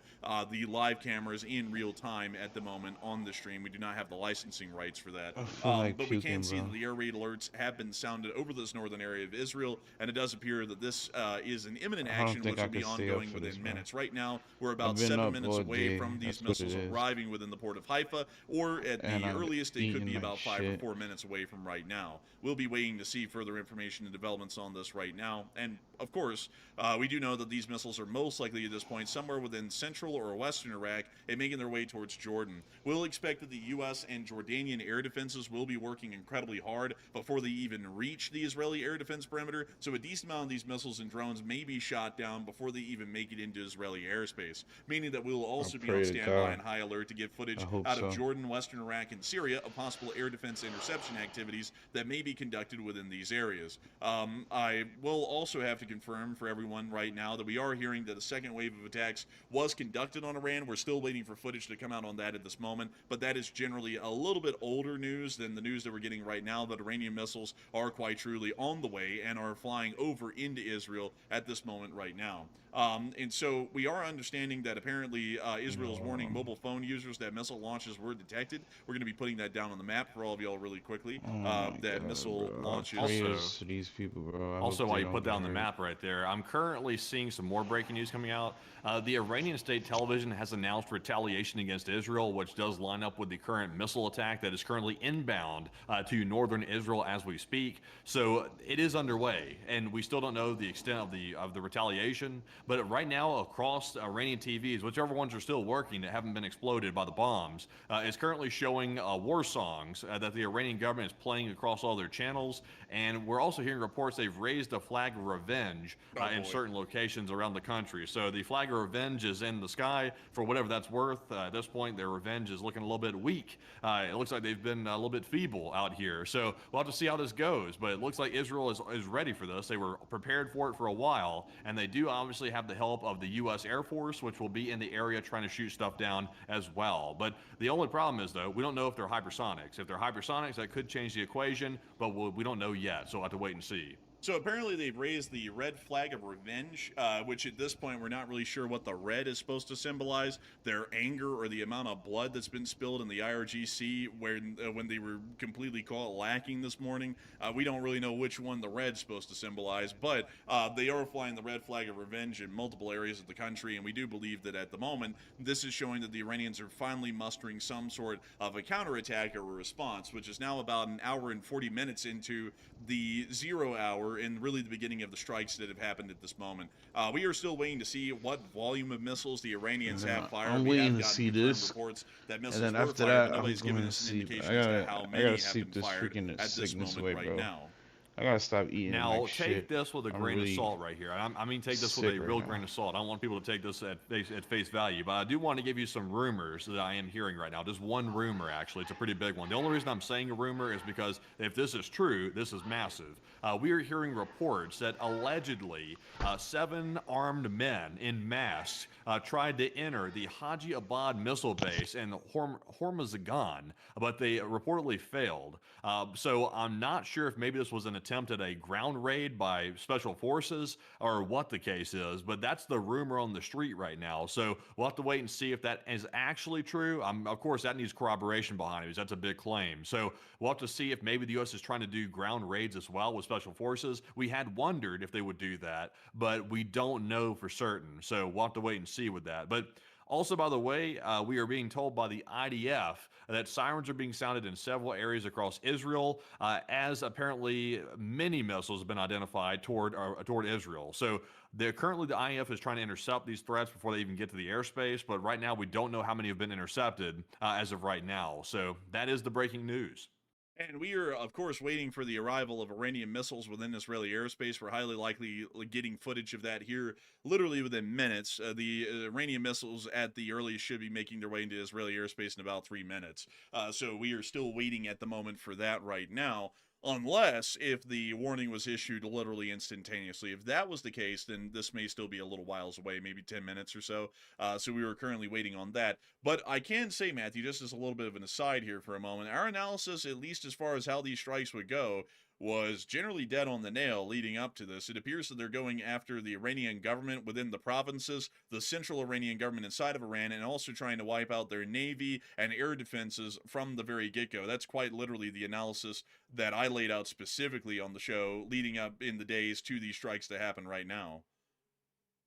the live cameras in real time at the moment on the stream. We do not have the licensing rights for that. I feel like But we can puking, see bro. that the air raid alerts have been sounded over this northern area of Israel, and it does appear that this is an imminent I don't action think which I will be can stay up ongoing for within this, bro. minutes. Right now, we're about I've been 7 up minutes all away day. from these That's what it missiles is. arriving within the port of Haifa, or at And the I'm earliest it could eating be like about 5 shit. or 4 minutes away from right now. We'll be waiting to see further information and developments on this right now. And of course, we do know that these missiles are most likely at this point somewhere within central or western Iraq and making their way towards Jordan. We'll expect that the U.S. and Jordanian air defenses will be working incredibly hard before they even reach the Israeli air defense perimeter, so a decent amount of these missiles and drones may be shot down before they even make it into Israeli airspace, meaning that we will also be pray on to standby God. and high alert to get footage I hope out of so. Jordan, western Iraq, and Syria of possible air defense interception activities that may be conducted within these areas. I will also have to confirm for everyone right now that we are hearing that a second wave of attacks was conducted on Iran. We're still waiting for footage to come out on that at this moment, but that is generally a little bit older news than the news that we're getting right now, that Iranian missiles are quite truly on the way and are flying over into Israel at this moment right now. And so we are understanding that apparently Israel is warning mobile phone users that missile launches were detected. We're going to be putting that down on the map for all of y'all really quickly. Oh my That God, missile bro. launches. Also- Prayers to these people, bro. I Also, hope while they you don't put that get on the hurt. map right there, I'm currently seeing some more breaking news coming out. The Iranian state television has announced retaliation against Israel, which does line up with the current missile attack that is currently inbound to northern Israel as we speak. So it is underway, and we still don't know the extent of the retaliation. But right now, across Iranian TVs, whichever ones are still working that haven't been exploded by the bombs, is currently showing war songs that the Iranian government is playing across all their channels. And we're also hearing reports they've raised a flag of revenge in boy. certain locations around the country. So the flag of revenge is in the sky for whatever that's worth. At this point, their revenge is looking a little bit weak. It looks like they've been a little bit feeble out here. So we'll have to see how this goes. But it looks like Israel is ready for this. They were prepared for it for a while, and they do obviously have the help of the U.S. Air Force, which will be in the area trying to shoot stuff down as well. But the only problem is, though, we don't know if they're hypersonics. If they're hypersonics, that could change the equation, but we don't know yet, so we'll have to wait and see. So apparently they've raised the red flag of revenge, which at this point we're not really sure what the red is supposed to symbolize. Their anger or the amount of blood that's been spilled in the IRGC when they were completely caught lacking this morning. We don't really know which one the red's supposed to symbolize, but they are flying the red flag of revenge in multiple areas of the country, and we do believe that at the moment this is showing that the Iranians are finally mustering some sort of a counterattack or a response, which is now about an hour and 40 minutes into the 0 hour and really the beginning of the strikes that have happened at this moment. We are still waiting to see what volume of missiles the Iranians And then have fired. I'm We have waiting to gotten see confirmed this, reports that And missiles then were after fired, that, but I'm nobody's given going to us an sleep. indication as to how many have sleep been this fired freaking at this sickness moment away, right bro. now. I gotta stop eating Now, like take shit. this with a I'm grain really of salt right here. I mean, take this with sick a right real now. grain of salt. I don't want people to take this at face value, but I do want to give you some rumors that I am hearing right now. Just one rumor, actually. It's a pretty big one. The only reason I'm saying a rumor is because if this is true, this is massive. We are hearing reports that allegedly 7 armed men in masks tried to enter the Haji Abad missile base in Hormuzgan, but they reportedly failed. So I'm not sure if maybe this was an attempt at a ground raid by special forces or what the case is, but that's the rumor on the street right now. So we'll have to wait and see if that is actually true. Of course, that needs corroboration behind it because that's a big claim. So we'll have to see if maybe the U.S. is trying to do ground raids as well with special forces. We had wondered if they would do that, but we don't know for certain. So we'll have to wait and see with that. But Also, by the way, we are being told by the IDF that sirens are being sounded in several areas across Israel, as apparently many missiles have been identified toward Israel. So currently the IDF is trying to intercept these threats before they even get to the airspace. But right now, we don't know how many have been intercepted as of right now. So that is the breaking news. And we are, of course, waiting for the arrival of Iranian missiles within Israeli airspace. We're highly likely getting footage of that here literally within minutes. The Iranian missiles at the earliest should be making their way into Israeli airspace in about 3 minutes. So we are still waiting at the moment for that right now. Unless if the warning was issued literally instantaneously. If that was the case, then this may still be a little whiles away, maybe 10 minutes or so. So we were currently waiting on that. But I can say, Matthew, just as a little bit of an aside here for a moment, our analysis, at least as far as how these strikes would go, was generally dead on the nail leading up to this. It appears that they're going after the Iranian government within the provinces, the central Iranian government inside of Iran, and also trying to wipe out their navy and air defenses from the very get-go. That's quite literally the analysis that I laid out specifically on the show leading up in the days to these strikes that happen right now.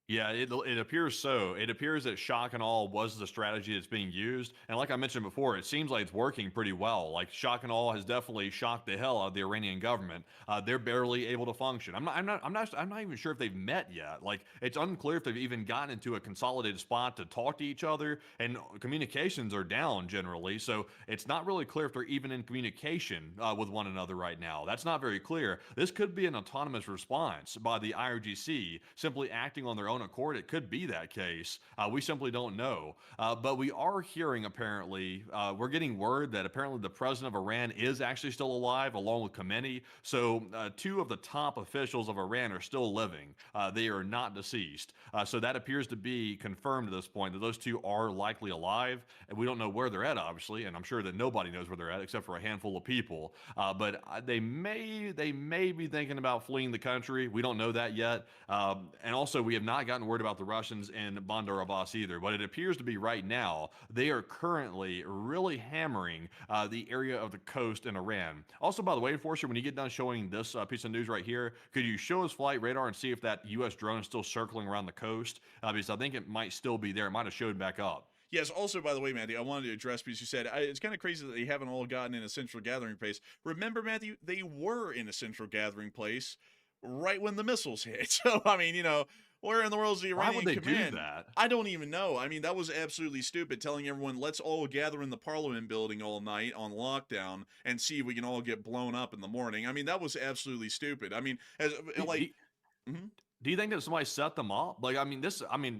Yeah, it appears so. It appears that shock and awe was the strategy that's being used, and like I mentioned before, it seems like it's working pretty well. Like shock and awe has definitely shocked the hell out of the Iranian government. They're barely able to function. I'm not even sure if they've met yet. Like it's unclear if they've even gotten into a consolidated spot to talk to each other, and communications are down generally. So it's not really clear if they're even in communication with one another right now. That's not very clear. This could be an autonomous response by the IRGC simply acting on their own accord. It could be that case. We simply don't know. But we are hearing, apparently, we're getting word that apparently the president of Iran is actually still alive, along with Khamenei. So two of the top officials of Iran are still living. They are not deceased. So that appears to be confirmed at this point, that those two are likely alive. And we don't know where they're at, obviously. And I'm sure that nobody knows where they're at except for a handful of people. But they may be thinking about fleeing the country. We don't know that yet. And also, we have not gotten word about the Russians in Bandar Abbas either, but it appears to be right now they are currently really hammering the area of the coast in Iran. Also, by the way, Enforcer, when you get done showing this piece of news right here, could you show us flight radar and see if that U.S. drone is still circling around the coast? Because I think it might still be there. It might have showed back up. Yes, also, by the way, Matthew, I wanted to address, because you said it's kind of crazy that they haven't all gotten in a central gathering place. Remember, Matthew, they were in a central gathering place right when the missiles hit. So, I mean, where in the world is the Iranian command? Why would they do that? I don't even know. I mean, that was absolutely stupid, telling everyone, let's all gather in the Parliament building all night on lockdown and see if we can all get blown up in the morning. I mean, that was absolutely stupid. I mean, do you think that somebody set them up? Like,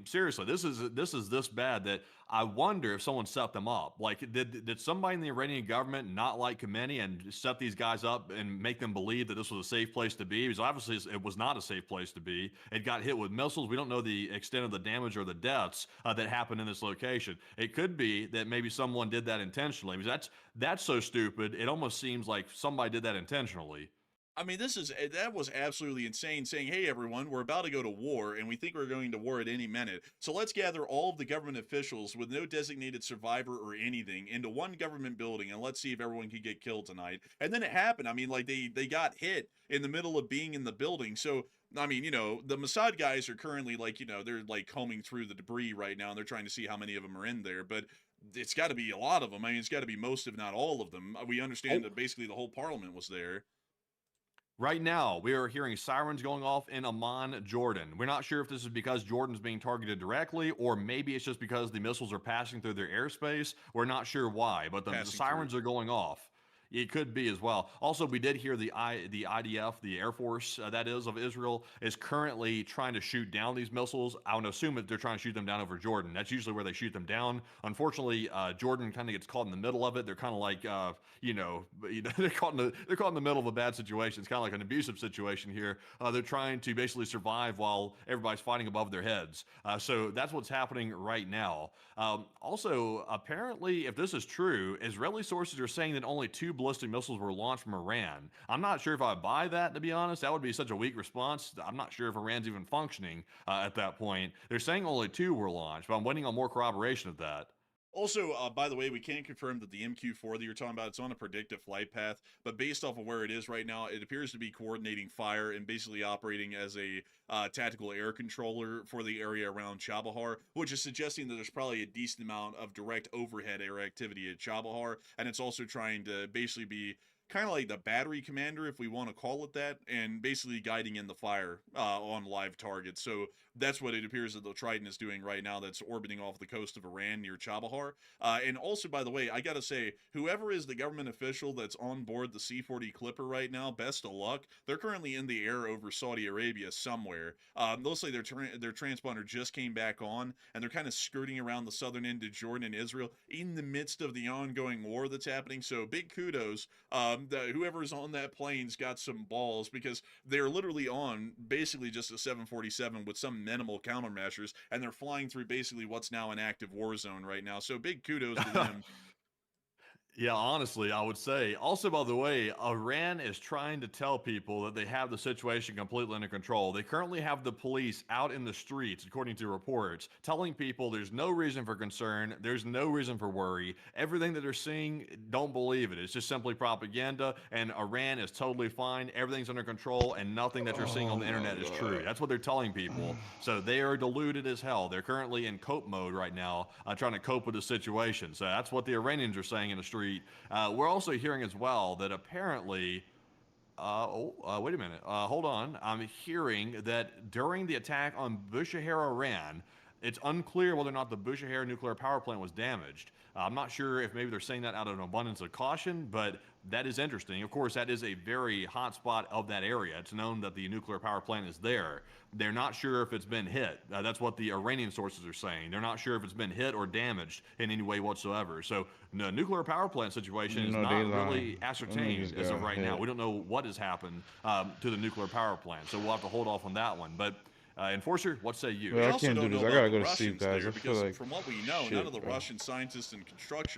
seriously, this is this bad that I wonder if someone set them up. Like, did somebody in the Iranian government not like Khamenei and set these guys up and make them believe that this was a safe place to be? Because obviously it was not a safe place to be. It got hit with missiles. We don't know the extent of the damage or the deaths that happened in this location. It could be that maybe someone did that intentionally. Because that's so stupid. It almost seems like somebody did that intentionally. I mean, that was absolutely insane, saying, hey, everyone, we're about to go to war, and we think we're going to war at any minute. So let's gather all of the government officials with no designated survivor or anything into one government building, and let's see if everyone can get killed tonight. And then it happened. I mean, like, they got hit in the middle of being in the building. So, I mean, the Mossad guys are currently, like, they're, like, combing through the debris right now, and they're trying to see how many of them are in there. But it's got to be a lot of them. I mean, it's got to be most, if not all of them. We understand that basically the whole parliament was there. Right now, we are hearing sirens going off in Amman, Jordan. We're not sure if this is because Jordan's being targeted directly, or maybe it's just because the missiles are passing through their airspace. We're not sure why, but the sirens are going off. It could be as well. Also, we did hear the IDF, the Air Force, that is, of Israel, is currently trying to shoot down these missiles. I would assume that they're trying to shoot them down over Jordan. That's usually where they shoot them down. Unfortunately, Jordan kind of gets caught in the middle of it. They're kind of like, they're caught in the middle of a bad situation. It's kind of like an abusive situation here. They're trying to basically survive while everybody's fighting above their heads. So that's what's happening right now. Also, apparently, if this is true, Israeli sources are saying that only 2 ballistic missiles were launched from Iran. I'm not sure if I buy that, to be honest. That would be such a weak response. I'm not sure if Iran's even functioning at that point. They're saying only 2 were launched, but I'm waiting on more corroboration of that. Also, by the way, we can't confirm that the MQ-4 that you're talking about, it's on a predictive flight path, but based off of where it is right now, it appears to be coordinating fire and basically operating as a tactical air controller for the area around Chabahar, which is suggesting that there's probably a decent amount of direct overhead air activity at Chabahar, and it's also trying to basically be kind of like the battery commander, if we want to call it that, and basically guiding in the fire on live targets. So that's what it appears that the Trident is doing right now, that's orbiting off the coast of Iran near Chabahar. And also, by the way, I gotta say, whoever is the government official that's on board the C-40 Clipper right now, best of luck. They're currently in the air over Saudi Arabia somewhere. Mostly their transponder just came back on, and they're kind of skirting around the southern end of Jordan and Israel in the midst of the ongoing war that's happening. So big kudos. Whoever's on that plane's got some balls, because they're literally on basically just a 747 with some minimal countermeasures, and they're flying through basically what's now an active war zone right now. So big kudos to them. Yeah, honestly, I would say. Also, by the way, Iran is trying to tell people that they have the situation completely under control. They currently have the police out in the streets, according to reports, telling people there's no reason for concern, there's no reason for worry. Everything that they're seeing, don't believe it. It's just simply propaganda, and Iran is totally fine. Everything's under control, and nothing that you're seeing on the internet is true. That's what they're telling people. So they are deluded as hell. They're currently in cope mode right now, trying to cope with the situation. So that's what the Iranians are saying in the street. We're also hearing as well that apparently, wait a minute, hold on. I'm hearing that during the attack on Bushehr, Iran, it's unclear whether or not the Bushehr nuclear power plant was damaged. I'm not sure if maybe they're saying that out of an abundance of caution, but that is interesting. Of course, that is a very hot spot of that area. It's known that the nuclear power plant is there. They're not sure if it's been hit. That's what the Iranian sources are saying. They're not sure if it's been hit or damaged in any way whatsoever. So the nuclear power plant situation is not really ascertained as of right now. We don't know what has happened to the nuclear power plant, so we'll have to hold off on that one. But Enforcer, what say you? Well, I also can't don't do know this. I about gotta the go to sleep, Russians guys. there, I feel because like from what we know, shit, none of the bro. Russian scientists in construction